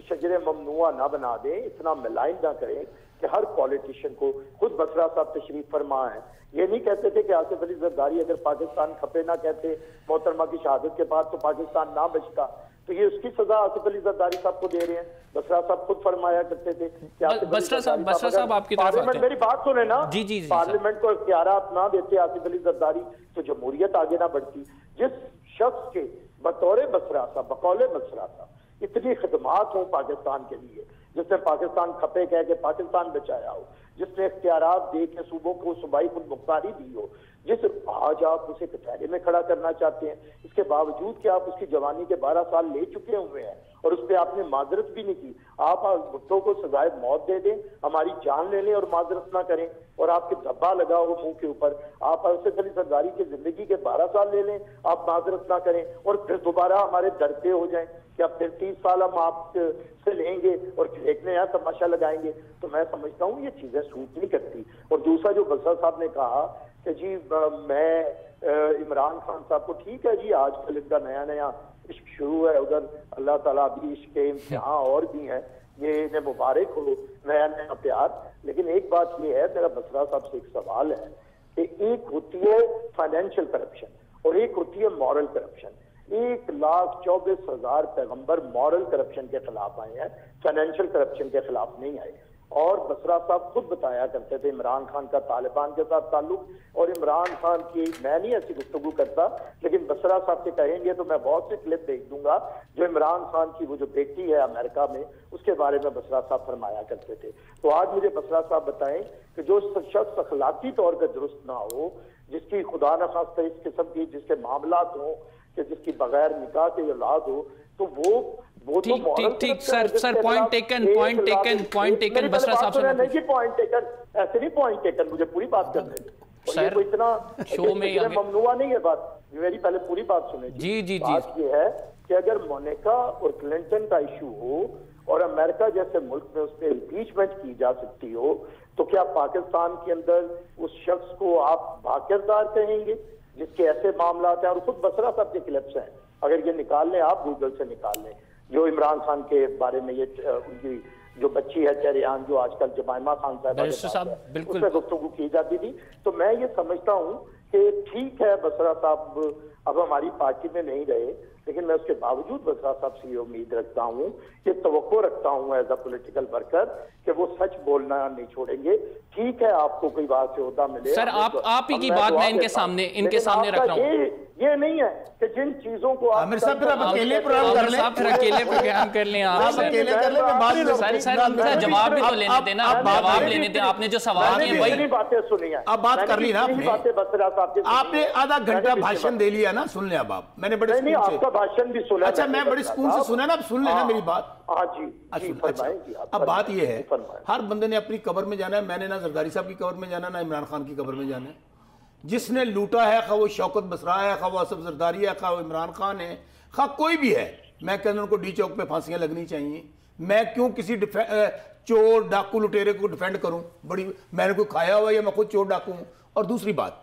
शजरे ममनुआ ना बना दें, इतना मिलाइन ना करें कि हर पॉलिटिशियन को, खुद बसरा साहब तशरीफ फरमा है, ये नहीं कहते थे कि आसिफ अली जरदारी अगर पाकिस्तान खपे ना कहते मोहतरमा की शहादत के बाद तो पाकिस्तान ना बचता। तो ये उसकी सजा आसिफ अली जरदारी साहब को दे रहे हैं। बसरा साहब खुद फरमाया करते थे कि बसरा साहब आपकी तरफ आते हैं। मेरी बात सुने ना, जी पार्लियामेंट को इख्तियारात ना देते आसिफ अली जरदारी तो जमहूरियत आगे ना बढ़ती। जिस शख्स के बतौर बसरा साहब, बकौले बसरा साहब इतनी खिदमात हो पाकिस्तान के लिए, जिसने पाकिस्तान खपे कह के पाकिस्तान बचाया हो, जिसने इख्तियारात दे के सूबों को सूबाई खुद मुख्तारी दी हो, जिस आज आप उसे कचहरे में खड़ा करना चाहते हैं, इसके बावजूद कि आप उसकी जवानी के 12 साल ले चुके हुए हैं और उस पर आपने माजरत भी नहीं की। आप भुट्टो को सजाए मौत दे दें, हमारी जान ले लें और माजरत ना करें, और आपके धब्बा लगा हो मुंह के ऊपर। आप आसिफ अली जरदारी की जिंदगी के 12 साल ले लें, आप माजरत ना करें, और फिर दोबारा हमारे दर पे हो जाएं कि अब फिर 30 साल हम आप से लेंगे और एक नया तमाशा लगाएंगे। तो मैं समझता हूँ ये चीजें सूट नहीं करती। और दूसरा जो बसरा साहब ने कहा कि जी मैं इमरान खान साहब को, ठीक है जी, आजकल इनका नया नया इश्क शुरू है, उधर अल्लाह ताला भी इश्क के इम्तिहान और भी हैं, ये इन्हें मुबारक हो नया नया प्यार। लेकिन एक बात ये है, मेरा बसरा साहब से एक सवाल है कि एक होती है फाइनेंशियल करप्शन और एक होती है मॉरल करप्शन। 1,24,000 पैगंबर मॉरल करप्शन के खिलाफ आए हैं, फाइनेंशियल करप्शन के खिलाफ नहीं आए। और बसरा साहब खुद बताया करते थे इमरान खान का तालिबान के साथ ताल्लुक, और इमरान खान की, मैं नहीं ऐसी गुफ्तगू करता, लेकिन बसरा साहब से कहेंगे तो मैं बहुत सी क्लिप भेज दूंगा जो इमरान खान की वो जो बेटी है अमेरिका में, उसके बारे में बसरा साहब फरमाया करते थे। तो आज मुझे बसरा साहब बताएं कि जो शख्स अखलाकी तौर पर दुरुस्त ना हो, जिसकी खुदा न खास्ता इस किस्म की जिसके मामलात हो कि जिसकी बगैर निकाह के औलाद हो, तो वो ठीक सर पॉइंट टेकन बसरा साहब से नहीं, पॉइंट टेकन ऐसे नहीं, पॉइंट टेकन, मुझे पूरी बात करने दें। सर इतना शो में ममनुआ नहीं है बात, मेरी पहले पूरी बात सुने। जी बात ये है कि अगर मोनिका और क्लिंटन का इशू हो और अमेरिका जैसे मुल्क में उस पर इम्पीचमेंट की जा सकती हो, तो क्या पाकिस्तान के अंदर उस शख्स को आप भाकिरदार कहेंगे जिसके ऐसे मामला हैं? और खुद बसरा साहब के क्लिप्स हैं, अगर ये निकाल लें आप, गूगल से निकाल लें, जो इमरान खान के बारे में ये उनकी जो बच्ची है चेरियान, जो आजकल जमाइमा खान साहब उस पर गुफ्तगू की जाती थी। तो मैं ये समझता हूँ कि ठीक है बसरा साहब अब हमारी पार्टी में नहीं रहे, लेकिन मैं उसके बावजूद बसरा साहब से ये उम्मीद रखता हूँ, ये तवक्को रखता हूँ एज अ पॉलिटिकल वर्कर कि वो सच बोलना नहीं छोड़ेंगे। ठीक है, आपको कोई बात से होता मिले सर, आप ही की बात मैं इनके सामने रख रहा हूँ। ये नहीं है कि जिन चीजों को आमिर साहब फिर अकेले प्रोग्राम कर लें, अकेले प्रोग्राम कर लें, आप अकेले कर लें। मैं बात सर जवाब भी तो लेने देना, जवाब लेने दें। आपने जो सवाल किए वही बातें सुनी है, अब बात कर ली ना आपने आधा घंटा भाषण दे लिया ना, सुन लें अब आप। मैंने बड़े नहीं, आपका भाषण भी सुना। अच्छा, मैं बड़ी सुकून से सुना ना, अब सुन लेना मेरी बात। हाँ जी, अच्छा, अब बात यह है, हर बंदे ने अपनी कब्र में जाना है। मैंने ना जरदारी साहब की कब्र में जाना, ना इमरान खान की कब्र में जाना है। जिसने लूटा है, खा वो शौकत बसरा है, खा वो असफ जरदारी है, खा वो इमरान खान है, खा कोई भी है, मैं कहता हूं उनको डी चौक पे फांसियां लगनी चाहिए। मैं क्यों किसी चोर डाकू लुटेरे को डिफेंड करूं? बड़ी मैंने कोई खाया हुआ या मैं खुद चोर डाकू हूं? और दूसरी बात,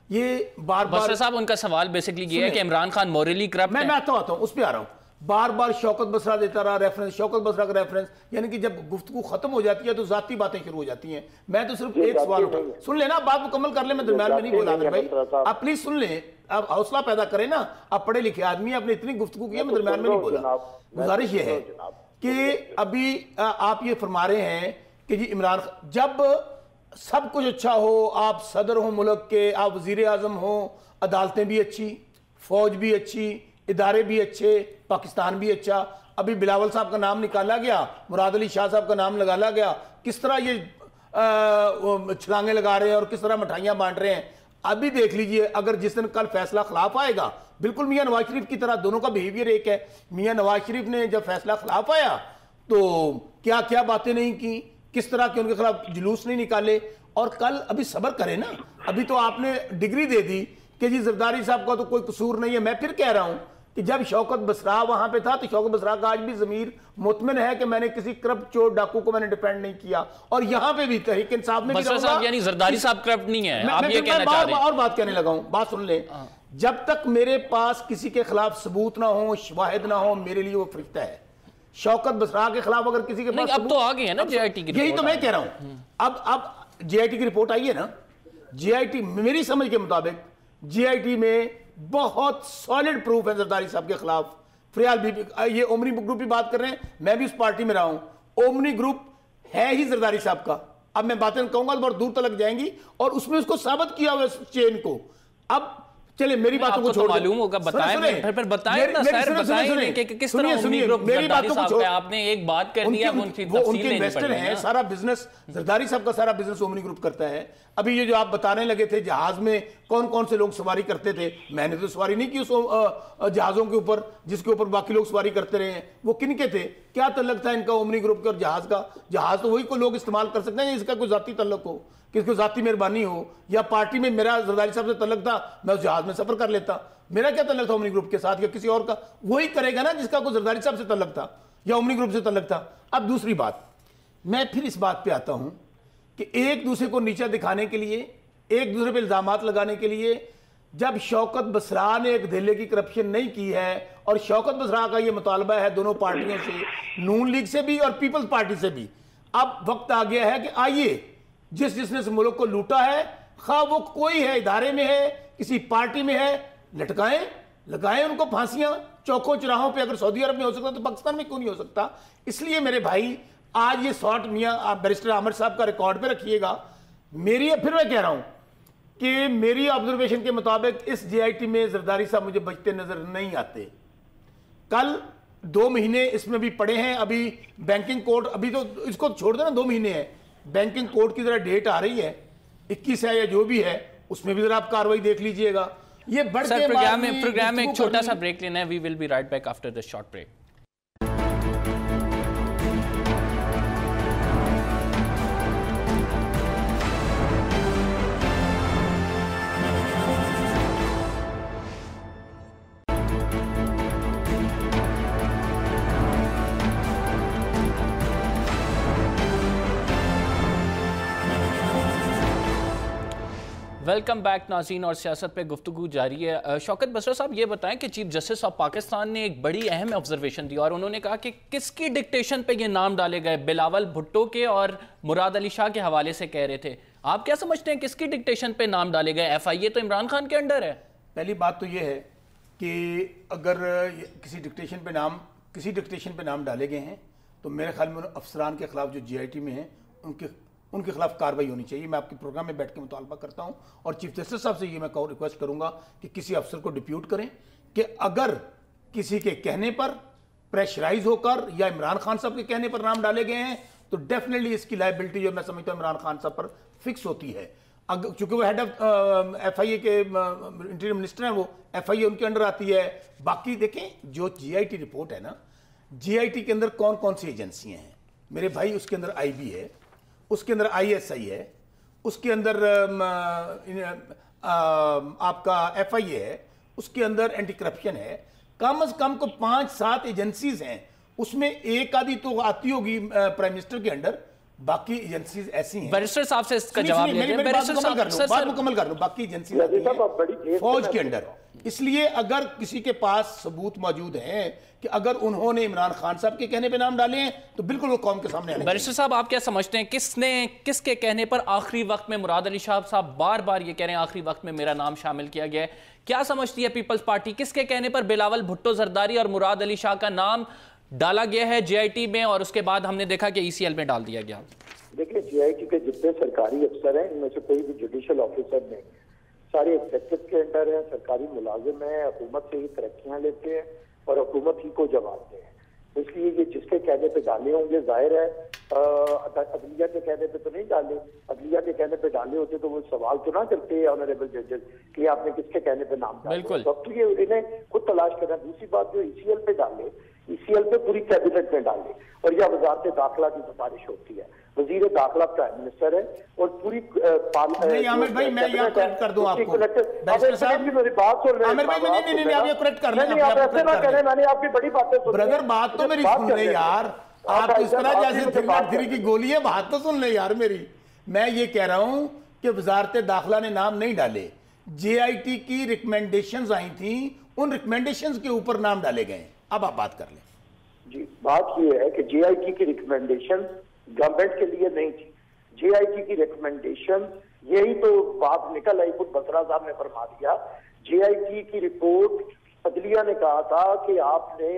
ये बार बार साहब उनका सवाल बेसिकली ये है कि इमरान खान मॉरली करप्ट है। मैं आता हूं उस पर आ रहा हूं। बार बार शौकत बसरा देता रहा रेफरेंस, शौकत बसरा का रेफरेंस, यानी कि जब गुफ्तगू खत्म हो जाती है तो जाती बातें शुरू हो जाती हैं। मैं तो सिर्फ एक सवाल उठा, सुन लेना, बात मुकम्मल कर ले, मैं दरम्यान में नहीं बोला भाई, आप प्लीज सुन ले, आप हौसला पैदा करें ना, आप पढ़े लिखे आदमी, आपने इतनी गुफ्तगू की है, मैं दरम्यान में नहीं बोला। गुजारिश ये है कि अभी आप ये फरमा रहे हैं कि जी इमरान, जब सब कुछ अच्छा हो, आप सदर हो मुल्क के, आप वजीर आजम हो, अदालतें भी अच्छी, फौज भी अच्छी, इदारे भी अच्छे, पाकिस्तान भी अच्छा, अभी बिलावल साहब का नाम निकाला गया, मुराद अली शाह साहब का नाम लगाला गया, किस तरह ये छलांगे लगा रहे हैं और किस तरह मिठाइयां बांट रहे हैं। अभी देख लीजिए, अगर जिस दिन कल फैसला खिलाफ आएगा, बिल्कुल मियां नवाज शरीफ की तरह दोनों का बिहेवियर एक है। मियां नवाज शरीफ ने जब फैसला खिलाफ आया तो क्या क्या बातें नहीं की, किस तरह के उनके खिलाफ जुलूस नहीं निकाले। और कल अभी सब्र करें ना, अभी तो आपने डिग्री दे दी कि जी जरदारी साहब का तो कोई कसूर नहीं है। मैं फिर कह रहा हूं कि जब शौकत बसरा वहां पे था तो शौकत बसरा का आज भी ज़मीर मुतमिन है कि मैंने किसी करप्ट चोर डाकू को मैंने डिफेंड नहीं किया। और यहां पे भी तहरीक इंसाफ में भी साहब, यानी जरदारी साहब करप्ट नहीं है, आप ये कहना चाह रहे हैं। और बात कहने लगा हूं, बात सुन ले, जब तक मेरे पास किसी के खिलाफ सबूत ना हो, शवाहिद ना हो, मेरे लिए वो फरिश्ता है। शौकत बसरा के खिलाफ अगर किसी के पास अब तो आ गई है ना जेआईटी की, यही तो मैं कह रहा हूं। अब जेआईटी की रिपोर्ट आई है ना, जेआईटी मेरी समझ के मुताबिक जेआईटी में बहुत सॉलिड प्रूफ है जरदारी साहब के खिलाफ। फरियाल भी, ये ओमनी ग्रुप की बात कर रहे हैं, मैं भी उस पार्टी में रहा हूं, ओमनी ग्रुप है ही जरदारी साहब का। अब मैं बातें कहूंगा तो बहुत दूर तक जाएंगी, और उसमें उसको साबित किया हुआ चेन को। अब चले मेरी बातों को छोड़, मालूम होगा, बताएं फिर बताएं ना सर, बताएं कि किस तरह ओमनी ग्रुप मेरी बातों को छोड़, आपने एक बात कर दी है, उनके इन्वेस्टर हैं, सारा बिजनेस जरदारी साहब का सारा बिजनेस ओमनी ग्रुप करता है। अभी ये जो आप बताने लगे थे जहाज में कौन कौन से लोग सवारी करते थे, मैंने तो सवारी नहीं की उस जहाजों के ऊपर जिसके ऊपर बाकी लोग सवारी करते रहे हैं, वो किनके थे, क्या तल्लक था इनका ओमनी ग्रुप के और जहाज का? जहाज तो वही को लोग इस्तेमाल कर सकते हैं, इसका कोई जाती तल्लक हो, किसको जाती मेहरबानी हो, या पार्टी में मेरा जरदारी साहब से तल्लक था, मैं उस जहाज में सफर कर लेता, मेरा क्या तल्लक था ओमनी ग्रुप के साथ या किसी और का? वही करेगा ना जिसका कोई जरदारी साहब से तल्लक था या ओमनी ग्रुप से तल्लक था। अब दूसरी बात, मैं फिर इस बात पे आता हूं कि एक दूसरे को नीचा दिखाने के लिए, एक दूसरे पे इल्जामात लगाने के लिए, जब शौकत बसरा ने एक धेले की करप्शन नहीं की है, और शौकत बसरा का यह मुतालबा है दोनों पार्टियों से, नून लीग से भी और पीपल्स पार्टी से भी, अब वक्त आ गया है कि आइए जिसने इस मुल्क को लूटा है, खा वो कोई है, इदारे में है, किसी पार्टी में है, लटकाएं, लगाएं उनको फांसियां चौकों चौराहों पे। अगर सऊदी अरब में हो सकता तो पाकिस्तान में क्यों नहीं हो सकता? इसलिए मेरे भाई, आज ये शॉट मियां बैरिस्टर आमिर साहब का रिकॉर्ड पे रखिएगा। मेरी फिर मैं कह रहा हूं कि मेरी ऑब्जर्वेशन के मुताबिक इस जेआईटी में जरदारी साहब मुझे बचते नजर नहीं आते। कल 2 महीने इसमें भी पड़े हैं, अभी बैंकिंग कोर्ट, अभी तो इसको छोड़ देना, 2 महीने है, बैंकिंग कोर्ट की जरा डेट आ रही है 21 है या जो भी है, उसमें भी जरा आप कार्रवाई देख लीजिएगा। ये बढ़ के प्रोग्राम में एक छोटा सा ब्रेक लेना है। We will be right back after this short break. Welcome back नाज़रीन, और सियासत पे गुफ्तगू जारी है। शौकत बसरा साहब, ये बताएं कि चीफ जस्टिस ऑफ पाकिस्तान ने एक बड़ी अहम ऑब्जर्वेशन दी और उन्होंने कहा कि किसकी डिक्टेशन पे ये नाम डाले गए, बिलावल भुट्टो के और मुराद अली शाह के हवाले से कह रहे थे। आप क्या समझते हैं किसकी डिक्टेशन पे नाम डाले गए? FIA तो इमरान खान के अंडर है। पहली बात तो ये है कि अगर किसी डिक्टेशन पे नाम डाले गए हैं तो मेरे ख्याल में अफसरान के खिलाफ जो जीआईटी में हैं उनके खिलाफ कार्रवाई होनी चाहिए। मैं आपके प्रोग्राम में बैठ के मुतालबा करता हूं और चीफ जस्टिस साहब से ये मैं रिक्वेस्ट करूंगा कि किसी अफसर को डिप्यूट करें कि अगर किसी के कहने पर प्रेशराइज होकर या इमरान खान साहब के कहने पर नाम डाले गए हैं तो डेफिनेटली इसकी लायबिलिटी जो मैं समझता हूं इमरान खान साहब पर फिक्स होती है। चूंकि वो हेड ऑफ एफआईए के इंटीरियर मिनिस्टर हैं, वो एफआईए उनके अंडर आती है। बाकी देखें जो जीआईटी रिपोर्ट है ना, जीआईटी के अंदर कौन कौन सी एजेंसियां हैं मेरे भाई, उसके अंदर आईबी है, उसके अंदर आईएसआई है, उसके अंदर आपका एफआईए है, उसके अंदर एंटी करप्शन है। कम से कम को 5-7 एजेंसीज हैं, उसमें एक आधी तो आती होगी प्राइम मिनिस्टर के अंडर, बाकी एजेंसीज ऐसी हैं। बैरिस्टर साहब से इसका जवाब लेते हैं। बात मुकम्मल कर लो। बाकी एजेंसी फौज के अंडर, इसलिए अगर किसी के पास सबूत मौजूद हैं कि अगर उन्होंने इमरान खान साहब के कहने पे नाम डाले हैं तो बिल्कुल वो कौम के सामने आने। बैरिस्टर साहब आप क्या समझते हैं, किसके कहने पर आखिरी वक्त में मुराद अली शाह साहब बार बार ये कह रहे हैं आखिरी वक्त में मेरा नाम शामिल किया गया है, क्या समझती है पीपल्स पार्टी, किसके कहने पर बिलावल भुट्टो जरदारी और मुराद अली शाह का नाम डाला गया है जीआईटी में और उसके बाद हमने देखा कि ईसीएल में डाल दिया गया? देखिए, जीआईटी के जितने सरकारी अफसर हैं इनमें से कोई भी जुडिशियल ऑफिसर नहीं, सारे एग्जीक्यूटिव के अंडर है, सरकारी मुलाजिम है, हुकूमत से ही तरक्कियां लेते हैं और हुकूमत ही को जवाब हैं। इसलिए ये जिसके कहने पे डाले होंगे, जाहिर है अदलिया के कहने पे तो नहीं डाले, अदलिया के कहने पे डाले होते तो वो सवाल तो ना करते ऑनरेबल जजेस कि आपने किसके कहने पे नाम डाले। बिल्कुल, तो ये इन्हें खुद तलाश करना। दूसरी बात, जो ईसीएल पे डाले, ईसीएल पे पूरी कैबिनेट में डाले और यह वजारत दाखिला की सिफारिश होती है, वजीर दाखिला प्राइम मिनिस्टर है और पूरी नहीं आमिर भाई मैं यहाँ करेक्ट कर दूं आपको। मेरी बात सुन आमिर भाई नहीं आप ये करेक्ट कर लें, आप ऐसे ना करें, मैंने आपकी बड़ी बातें सुनी। ब्रदर बात तो मेरी सुन ले यार, आप इस तरह जैसे 3 की गोली है, बात तो सुन ले यार मेरी। मैं ये कह रहा हूं कि वजारत दाखिला ने नाम नहीं डाले, जेआईटी की रिकमेंडेशंस आई थी, उन रिकमेंडेशंस के ऊपर नाम डाले गए। अब आप बात कर लें। जी, बात ये है कि जेआईटी की रिकमेंडेशन गवर्नमेंट के लिए नहीं थी, जेआईटी की रिकमेंडेशन यही तो बात निकल आई, खुद बसरा साहब ने फरमा दिया। जेआईटी की रिपोर्ट अदलिया ने कहा था कि आपने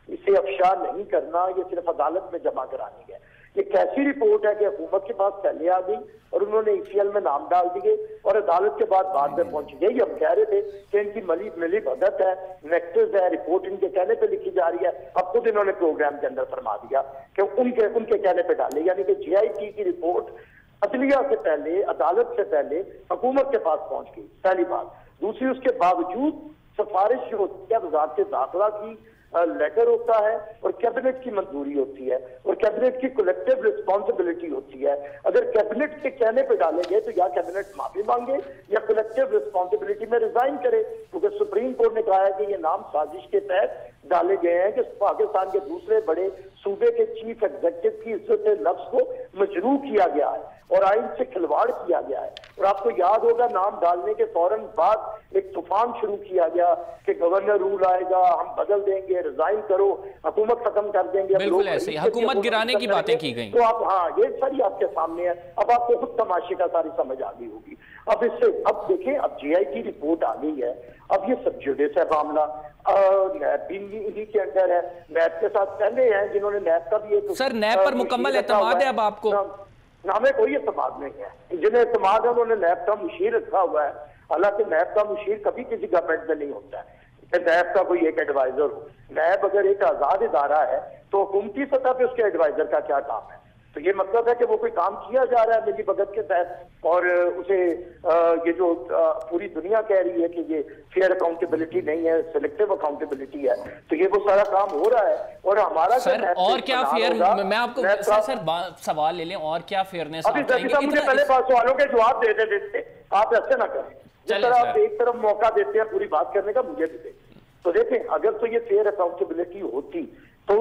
इसे अफशा नहीं करना, ये सिर्फ अदालत में जमा करानी है। ये कैसी रिपोर्ट है कि हुकूमत के पास पहले आ गई और उन्होंने ईसीएल में नाम डाल दिए और अदालत के बाद में पहुंच गई। हम कह रहे थे कि इनकी मिली भगत है, नेक्सस है, रिपोर्ट इनके कहने पे लिखी जा रही है। अब खुद इन्होंने प्रोग्राम के अंदर फरमा दिया कि उनके कहने पे डाले, यानी कि जेआईटी की रिपोर्ट अदलिया से पहले, अदालत से पहले हुकूमत के पास पहुंच गई, पहली बात। दूसरी, उसके बावजूद सिफारिश जो होती है वजारत दाखिला की लेटर होता है और कैबिनेट की मंजूरी होती है और कैबिनेट की कलेक्टिव रिस्पॉन्सिबिलिटी होती है। अगर कैबिनेट के कहने पे डाले गए तो या कैबिनेट माफी मांगे या कलेक्टिव रिस्पॉन्सिबिलिटी में रिजाइन करे, क्योंकि सुप्रीम कोर्ट ने कहा है कि ये नाम साजिश के तहत डाले गए हैं कि पाकिस्तान के दूसरे बड़े सूबे के चीफ एग्जीक्यूटिव की इज्जत नफ्स को मजरूह किया गया है और आइन से खिलवाड़ किया गया है। और आपको याद होगा, नाम डालने के फौरन बाद एक तूफान शुरू किया गया कि गवर्नर रूल आएगा, हम बदल देंगे, रिजाइन करो, हुकूमत खत्म कर देंगे। बिल्कुल ऐसे हुकूमत गिराने की बातें की गई। तो आप, हाँ, ये सारी आपके सामने है। अब आपको खुद तमाशे का सारी समझ आ गई होगी। अब देखें, अब जेआईटी रिपोर्ट आ गई है, अब ये सब जुडिस है मामला, नैब भी इन्हीं के अंदर है, नैब के साथ पहले हैं जिन्होंने नैब का भी एक सर नैब पर मुकम्मल एतमाद है अब आपको? हमें कोई एतमाद नहीं है। जिन्हें एतमाद है उन्होंने नैब का मुशीर रखा हुआ है, हालांकि नैब का मुशीर कभी किसी गवर्नमेंट में नहीं होता है। नैब का कोई एक एडवाइजर हो, नैब अगर एक आजाद इदारा है तो हुकूमती सतह पे उसके एडवाइजर का क्या काम है? तो ये मतलब है कि वो कोई काम किया जा रहा है मिली भगत के तहत और उसे ये जो पूरी दुनिया कह रही है कि ये फेयर अकाउंटेबिलिटी नहीं है, सिलेक्टिव अकाउंटेबिलिटी है, तो ये वो सारा काम हो रहा है। और हमारा सर और क्या फेयर, मैं आपको सर सवाल ले लें, और क्या फेयरनेस? मुझे पहले सवालों के जवाब दे देते, आप ऐसे ना करें। जिस तरह आप एक तरफ मौका देते हैं पूरी बात करने का, मुझे भी दें। तो देखें, अगर तो ये फेयर अकाउंटेबिलिटी होती तो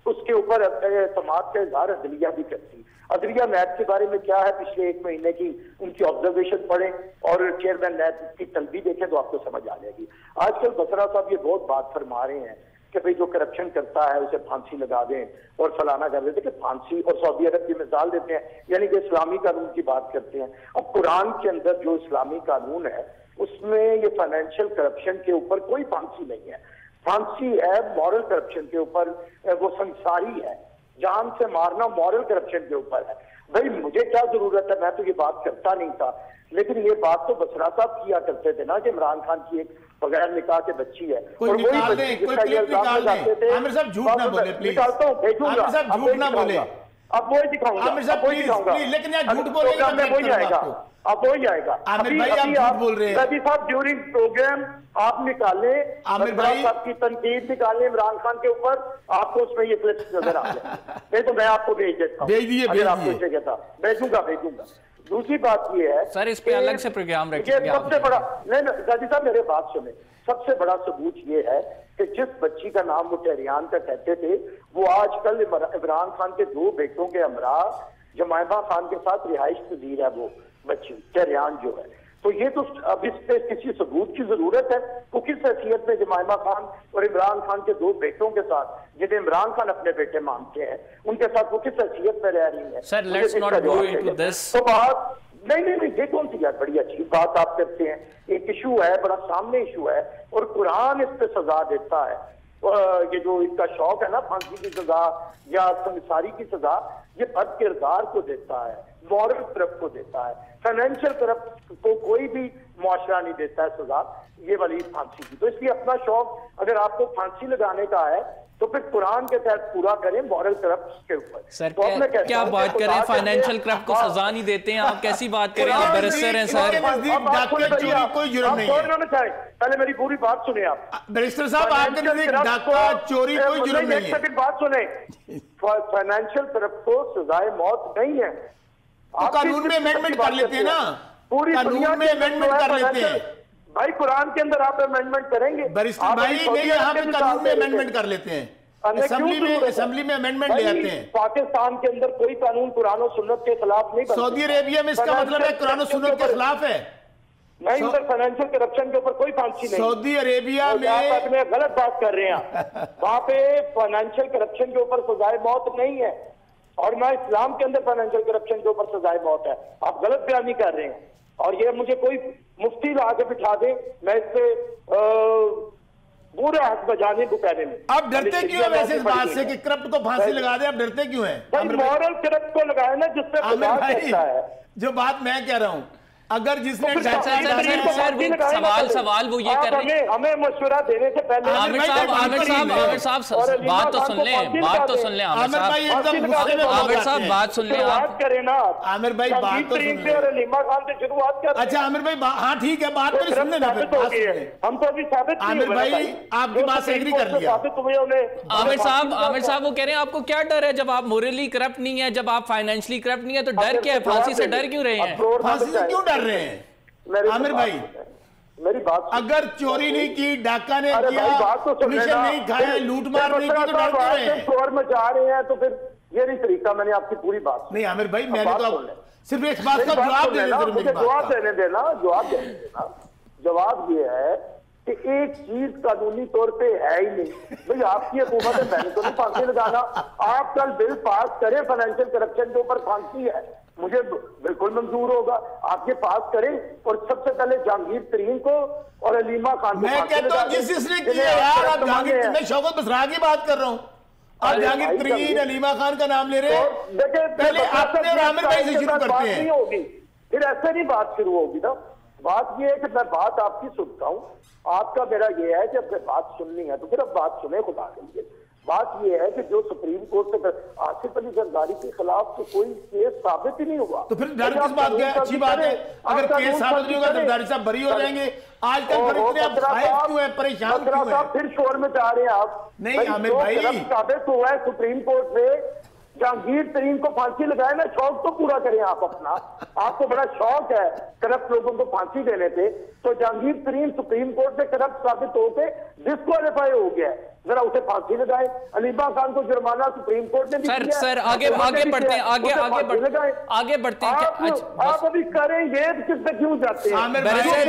उसके ऊपर एतमाद का इजहार अदलिया भी करती। अदलिया नैब के बारे में क्या है, पिछले 1 महीने की उनकी ऑब्जर्वेशन पढ़ें और चेयरमैन नैब की तलबी देखें तो आपको समझ आ जाएगी। आजकल बसरा साहब ये बहुत बात फरमा रहे हैं कि भाई जो करप्शन करता है उसे फांसी लगा दें और फलाना कर देते कि फांसी, और सऊदी अरब की मिसाल देते हैं, यानी कि इस्लामी कानून की बात करते हैं। अब कुरान के अंदर जो इस्लामी कानून है उसमें ये फाइनेंशियल करप्शन के ऊपर कोई फांसी नहीं है। फांसी है मॉरल करप्शन के ऊपर, वो संसारी है, जान से मारना मॉरल करप्शन के ऊपर है। भाई मुझे क्या जरूरत है, मैं तो ये बात करता नहीं था, लेकिन ये बात तो बसरा साहब किया करते थे ना कि इमरान खान की एक बगैर निकाह के बच्ची है, कोई निकाल दे, कोई क्लिप निकाल दे। आमिर साहब झूठ ना बोले प्लीज, निकालता हूं, भेजूंगा, आमिर साहब झूठ ना बोले, अब वही दिखाऊंगा, आमिर साहब प्लीज, लेकिन यार झूठ बोलेंगे तो वही जाएगा, अब वही जाएगा। आमिर भाई आप झूठ बोल रहे हैं। रवि साहब ड्यूरिंग प्रोग्राम आप निकाले, आमिर भाई आपकी तनकीद निकाले इमरान खान के ऊपर, आपको उसमें ये क्लिप्स नजर आ जाए। नहीं तो मैं आपको भेज देता हूँ, भेज दीजिए, अगर आपको चाहिए था भेजूंगा। दूसरी बात ये है सर, इस पे अलग से प्रोग्राम रखेंगे। सबसे बड़ा, नहीं गाजी साहब मेरे बात सुने, सबसे बड़ा सबूत ये है कि जिस बच्ची का नाम वो टेरियान का कहते थे, वो आजकल इमरान खान के 2 बेटों के हमरा जमायमा खान के साथ रिहाइश पजीर है वो बच्ची टेरियान जो है। तो ये तो अब इस पे किसी सबूत की जरूरत है। वो किस हैसियत में जमायमा खान और इमरान खान के 2 बेटों के साथ, जिन्हें इमरान खान अपने बेटे मानते हैं, उनके साथ वो किस हैसियत में रह रही है? Sir let's not go into this. तो बात नहीं, ये कौन सी यार बड़ी अच्छी बात आप करते हैं। एक इशू है, बड़ा सामने इशू है, और कुरान इस पे सजा देता है। ये जो इसका शौक है ना फांसी की सजा या संसारी की सजा, ये बद किरदार को देता है, मॉरल तरफ को देता है, फाइनेंशियल तरफ को कोई भी मुआशरा नहीं देता है सजा, ये वाली फांसी की। तो इसलिए अपना शौक अगर आपको फांसी लगाने का है तो फिर कुरान के तहत पूरा करें मॉरल करप्ट के ऊपर। सर तो क्या बात करें, फाइनेंशियल करप्ट को सजा नहीं देते हैं आप, कैसी बात करें आप? बैरिस्टर हैं सर, कोई जुर्म नहीं है। पहले मेरी पूरी बात सुने आप बैरिस्टर साहब, आपके नजदीक डाका चोरी कोई जुर्म नहीं है। एक बात सुने, फाइनेंशियल तरफ को सजाए मौत नहीं है। तो कानून में अमेंडमेंट कर लेते हैं ना, पूरी कानून में अमेंडमेंट कर लेते हैं भाई। कुरान के अंदर आप अमेंडमेंट करेंगे बैरिस्टर भाई, नहीं यहाँ पे कानून में अमेंडमेंट कर लेते हैं, असेंबली में अमेंडमेंट ले आते हैं। पाकिस्तान के अंदर कोई कानून कुरान और सुन्नत के खिलाफ नहीं। सऊदी अरेबिया में इसका मतलब है कुरान और सुन्नत के खिलाफ है। नहीं, उधर फाइनेंशियल करप्शन के ऊपर कोई फांसी नहीं। सऊदी अरेबिया में गलत बात कर रहे हैं, वहां पे फाइनेंशियल करप्शन के ऊपर सजाए मौत नहीं है, और ना इस्लाम के अंदर फाइनेंशियल करप्शन के ऊपर सजाए मौत है। आप गलत बयानी कर रहे हैं, और ये मुझे कोई मुफ्ती ला के बिठा दे, मैं इससे पूरा हक बजाने को कहने में। आप डरते क्यों है वैसे इस बात से कि करप्ट को फांसी लगा दे? आप डरते क्यों हैं? मॉरल करप्ट को लगाए ना, जिससे जो बात मैं कह रहा हूं, अगर जिसने सवाल वो ये कर रहे हैं, हमें मशवरा देने से पहले आमिर साहब बात तो सुन लें, बात तो सुन लें आमिर साहब बात सुन लें, बात करें ना आमिर भाई, बात तो सुन लें। और अलीमा खान से शुरुआत कर। अच्छा आमिर भाई, हाँ ठीक है, बात तो सुन लें। हम तो अभी साबित, आमिर भाई आपकी बात से एग्री कर लिया। आमिर साहब वो कह रहे हैं आपको क्या डर है? जब आप मोरली करप्ट नहीं है, जब आप फाइनेंशियली करप्ट नहीं है, तो डर क्या है? फांसी से डर क्यों रहे हैं? फांसी से क्यों डर रहे हैं आमिर भाई? मेरी बात, अगर चोरी नहीं की, डाका नहीं किया, कमीशन नहीं खाया, लूटमार नहीं की, तो डर क्यों रहे हैं? शोर मचा रहे हैं, तो फिर ये नहीं तरीका। मैंने आपकी पूरी बात नहीं आमिर भाई, मैंने तो सिर्फ एक बात का जवाब देना, जवाब देने देना, जवाब ये है कि एक चीज कानूनी तौर पे है ही नहीं। भाई आपकी हुकूमत है, मैंने तो नहीं फांसी लगाना। आप कल बिल पास करें, फाइनेंशियल करप्शन के ऊपर फांसी है, मुझे बिल्कुल मंजूर होगा। आप ये पास करें, और सबसे पहले जहांगीर तरीन को और अलीमा खान को। मैं कहता हूं जिसने किया यार, आप जहांगीर, मैं शौकत बसरा की बात कर रहा हूं, आप जहांगीर तरीन अलीमा खान का नाम ले रहे हैं। पहले आपने और आमिर भाई से शुरू करते हैं। होगी फिर ऐसे नहीं बात शुरू होगी ना। बात ये है कि मैं बात आपकी सुनता हूं, आपका मेरा ये है कि अब बात सुननी है तो फिर अब बात सुने खुदा के लिए। बात यह है कि जो सुप्रीम कोर्ट से आसिफ अली जरदारी के खिलाफ तो कोई केस साबित ही नहीं हुआ, तो फिर डर किस बात का? अच्छी बात है, अगर केस साबित नहीं होगा जरदारी साहब बरी हो जाएंगे। आजकल परेशान क्यों हैं? फिर शोर में जा रहे हैं आप? नहीं आमिर भाई, साबित हुआ है सुप्रीम कोर्ट से, जहांगीर तरीन को फांसी लगाए ना, शौक तो पूरा करें आप अपना। आपको बड़ा शौक है करप्ट लोगों को फांसी देने पे, तो जहांगीर तरीन सुप्रीम कोर्ट से करप्ट साबित होके डिस्क्वालीफाई हो गया है, जरा उसे फांसी लगाए। अलीबा खान को जुर्माना सुप्रीम कोर्ट ने भी सर दिया। सर आगे बढ़ते हैं, आगे बढ़ते हैं। आप अभी करें ये किससे क्यों जाते हैं?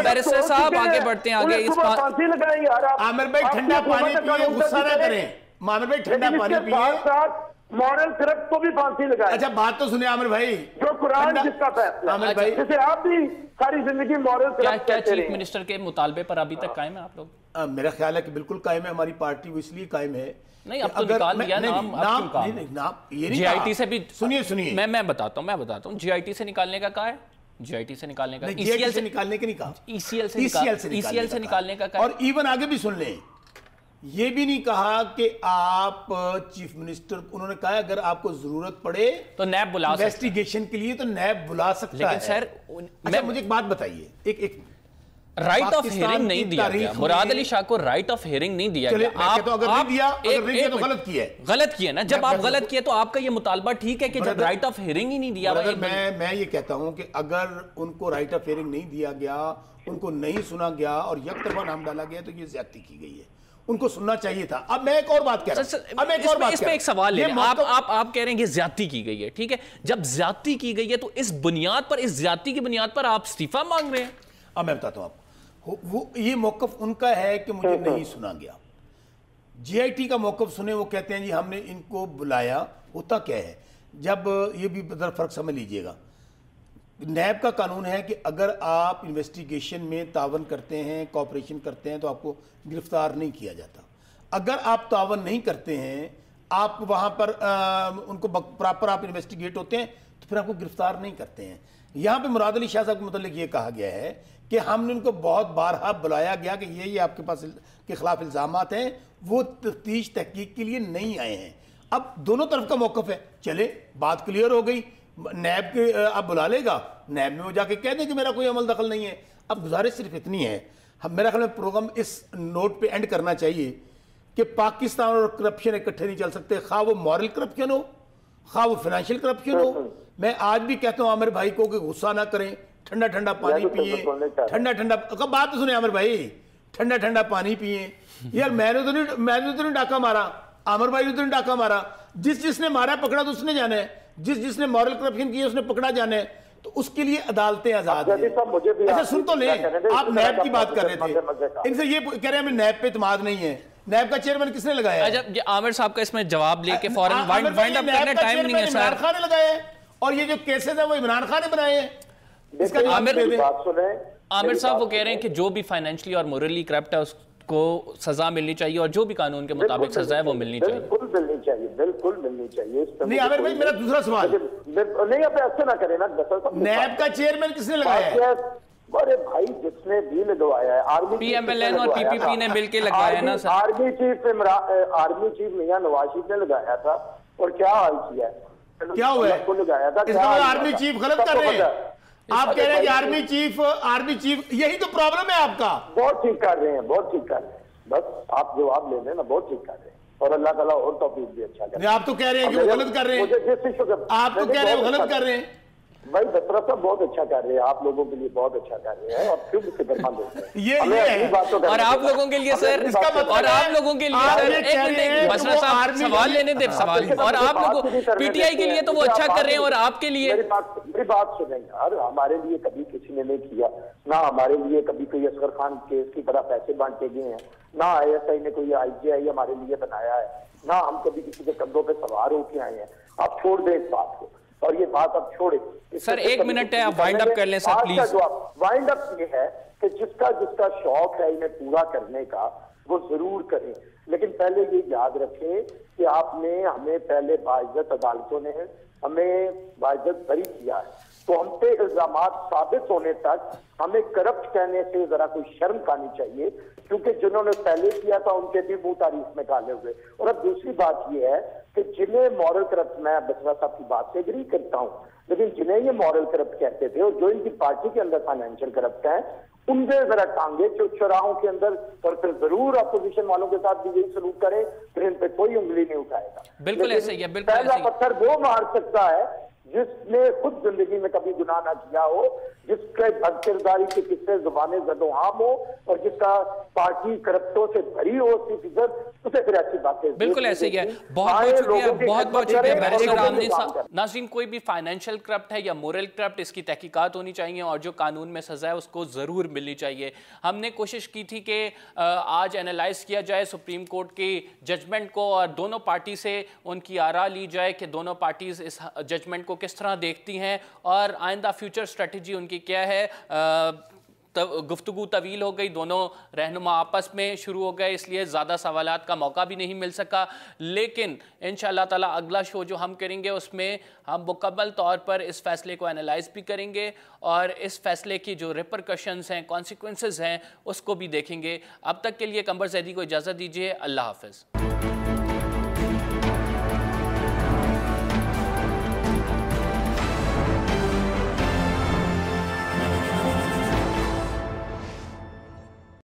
बैरिस्टर साहब आगे बढ़ते हैं, आगे इस फांसी लगाएं यार आप। आमिर भाई ठंडा पानी पिए, गुस्सा ना करें। आमिर भाई ठंडा पानी पिए, मॉरल करप्ट को भी फांसी लगाए। अच्छा बात तो सुनिए आमिर भाई, जो कुरान जिसका फैसला, आमिर भाई जिसे आप भी सारी जिंदगी मॉरल करप्ट क्या कहते रहे। चीफ मिनिस्टर के मुतालबे पर अभी तक कायम है आप लोग? मेरा ख्याल है कि बिल्कुल कायम है। हमारी पार्टी वो इसलिए कायम है नहीं, अब तो निकाल दिया नाम, ये जीआईटी से भी। सुनिए मैं बताता हूँ जीआईटी से निकालने का कहा है, जीआईटी से निकालने का, ईसीएल से निकालने के नहीं कहा, ईसीएल से निकालने का कहा। और इवन आगे भी सुन लें, ये भी नहीं कहा कि आप चीफ मिनिस्टर, उन्होंने कहा अगर आपको जरूरत पड़े तो नैब बुला सकता है, इन्वेस्टिगेशन के लिए तो नैब बुला सकता है। लेकिन सर अच्छा मुझे एक बात बताइए, एक राइट ऑफ हियरिंग नहीं दिया गया मुराद अली शाह को, राइट ऑफ हियरिंग नहीं दिया गया। आप तो अगर नहीं दिया तो गलत किया ना। जब आप गलत किए तो आपका ये मुतालबा ठीक है कि जब राइट ऑफ हियरिंग ही नहीं दिया। मैं ये कहता हूं कि अगर उनको राइट ऑफ हियरिंग नहीं दिया गया, उनको नहीं सुना गया और यकतरफा नाम डाला गया, तो ये ज्यादती की गई है, उनको सुनना चाहिए था। अब मैं एक और बात कह रहा हूं, इसमें एक सवाल है, आप कह रहे हैं कि ज्यादती की गई है, ठीक है, जब ज्यादती की गई है तो इस बुनियाद पर, इस ज्यादती की बुनियाद पर आप इस्तीफा मांग रहे हैं? अब मैं बताता हूं आपको, वो ये मौकफ उनका है कि मुझे नहीं सुना गया। जीआईटी का मौकफ सुने, वो कहते हैं जी हमने इनको बुलाया। होता क्या है, जब ये भी फर्क समझ लीजिएगा, नैब का कानून है कि अगर आप इन्वेस्टिगेशन में तावन करते हैं, कॉपरेशन करते हैं, तो आपको गिरफ्तार नहीं किया जाता। अगर आप तावन नहीं करते हैं, आप वहां पर उनको प्रॉपर आप इन्वेस्टिगेट होते हैं, तो फिर आपको गिरफ्तार नहीं करते हैं। यहां पे मुराद अली शाह साहब के मतलब ये कहा गया है कि हमने उनको बहुत बारहा बुलाया गया कि ये आपके पास के खिलाफ इल्जामात हैं, वो तफ्तीश तहकीक के लिए नहीं आए हैं। अब दोनों तरफ का मौकफ है, चले बात क्लियर हो गई, नैब के आप बुला लेगा, नैब में वो जाके कह दें कि मेरा कोई अमल दखल नहीं है। अब गुजारिश सिर्फ इतनी है, हम मेरा ख्याल में प्रोग्राम इस नोट पे एंड करना चाहिए कि पाकिस्तान और करप्शन इकट्ठे नहीं चल सकते, खा वो मॉरल करप्शन हो, खा वो फाइनेंशियल करप्शन हो। मैं आज भी कहता हूं आमिर भाई को कि गुस्सा ना करें, ठंडा ठंडा पानी पिए, ठंडा ठंडा बात तो सुने आमिर भाई, ठंडा ठंडा पानी पिए। यार मैंने तो नहीं डाका मारा, आमिर भाई ने तो नहीं डाका मारा, जिसने मारा पकड़ा तो उसने जाना है, जिसने मॉरल करप्शन किया उसने पकड़ा जाना है, तो उसके लिए अदालतें आजाद हैं। अच्छा सुन तो ले, आप नैब की बात कर रहे थे, इनसे ये कह रहे हैं हमें नैब पे इत्मीनान नहीं है। नैब का चेयरमैन किसने लगाया? अच्छा आमिर साहब का इसमें जवाब लेके फौरन वाइंड अप करने टाइम नहीं है सर। इमरान खान ने लगाया है, और ये जो केसेस है वो इमरान खान ने बनाए हैं। आमिर साहब वो कह रहे हैं कि जो भी फाइनेंशियली और मोरली करप्ट है उसको सजा मिलनी चाहिए, और जो भी कानून के मुताबिक सजा है वो मिलनी चाहिए। बिल्कुल मिलनी चाहिए, बिल्कुल मिलनी चाहिए। नहीं आमिर भाई मेरा दूसरा सवाल, नहीं आप ऐसे ना करें ना, नैब का चेयरमैन किसने लगाया है? अरे भाई जिसने भी लगवाया है, आर्मी पीएमएलएन और पीपीपी ने मिलकर लगाया है ना सर। आर्मी चीफ मियां नवाज शरीफ ने लगाया था, और क्या हाल किया है, क्या हुआ है? लगाया था, इसका आर्मी चीफ गलत कर रहे हैं। आप कह रहे हैं कि आर्मी चीफ, यही तो प्रॉब्लम है आपका। बहुत ठीक कर रहे हैं, बहुत ठीक कर रहे हैं, बस आप जवाब ले रहे हैं ना, बहुत ठीक कर रहे हैं, और अल्लाह ताला और तौफीक भी अच्छा करे। आप तो कह रहे हैं कि वो गलत कर रहे हैं, आप तो कह रहे हैं वो गलत कर रहे हैं। भाई बतरा साहब बहुत अच्छा कर रहे हैं, आप लोगों के लिए बहुत अच्छा कर रहे हैं, और क्यों फिक्रमंद होते हैं ये और आप लोगों के लिए सर, और आप लोगों के लिए सर, एक मिनट बसरा साहब सवाल लेने दे सवाल, और आप लोगों पीटीआई के लिए तो वो अच्छा कर रहे हैं, और आपके लिए मेरी बात सुनें यार, हमारे लिए कभी किसी ने नहीं किया ना, हमारे लिए कभी कोई असगर खान केस की तरह पैसे बांटे गए हैं ना, ISI ने कोई IGI हमारे लिए बनाया है ना, हम कभी किसी के कंधों पे सवार होके आए हैं। आप छोड़ दें इस बात को, और ये बात आप छोड़े सर, एक मिनट है, आप वाइंड अप कर लें सर प्लीज। वाइंड अप ये है कि जिसका शौक है इन्हें पूरा करने का वो जरूर करें, लेकिन पहले ये याद रखें कि आपने हमें पहले बाइज्जत अदालतों ने हमें बाइज्जत बरी किया है, तो हम पे इल्जामात साबित होने तक हमें करप्ट कहने से जरा कोई शर्म करनी चाहिए, क्योंकि जिन्होंने पहले किया था उनके भी मुंह तारीफ में काले हुए। और अब दूसरी बात यह है कि जिन्हें मॉरल करप्ट, मैं बसरा साहब की बात से एग्री करता हूं, लेकिन जिन्हें ये मॉरल करप्ट कहते थे और जो इनकी पार्टी के अंदर फाइनेंशियल करप्ट है, उनके जरा टांगे चौराहों के अंदर, और फिर जरूर अपोजिशन वालों के साथ भी यही सलूक करे, फिर इन पे कोई उंगली नहीं उठाएगा। बिल्कुल ऐसे ही है, बिल्कुल पहला ऐसे ही। पत्थर वो मार सकता है जिसने खुद जिंदगी में कभी गुनाह ना किया हो, जिसके बदकिरदारी के किस्से जुबाने जदोहाम हो, और जिसका पार्टी करप्टों से भरी हो 80%, उसे फिर ऐसी बातें। बिल्कुल ऐसे ही है। बहुत बहुत शुक्रिया, बहुत बहुत शुक्रिया बैरिस्टर आमने साहब। नाज़रीन, कोई भी फाइनेंशियल करप्ट है या मोरल करप्ट, इसकी तहकीकात होनी चाहिए और जो कानून में सजा है उसको ज़रूर मिलनी चाहिए। हमने कोशिश की थी कि आज एनालाइज किया जाए सुप्रीम कोर्ट की जजमेंट को और दोनों पार्टी से उनकी आरा ली जाए कि दोनों पार्टीज इस जजमेंट को किस तरह देखती हैं और आइंदा फ्यूचर स्ट्रेटजी उनकी क्या है। गुफ्तगू तवील हो गई, दोनों रहनुमा आपस में शुरू हो गए, इसलिए ज़्यादा सवालात का मौका भी नहीं मिल सका। लेकिन इंशाअल्लाह ताला अगला शो जो हम करेंगे उसमें हम मुकम्मल तौर पर इस फैसले को एनालाइज भी करेंगे और इस फैसले की जो रिपरकशंस हैं, कॉन्सिक्वेंसेस हैं, उसको भी देखेंगे। अब तक के लिए कंबर ज़ैदी को इजाज़त दीजिए। अल्लाह हाफ़िज़।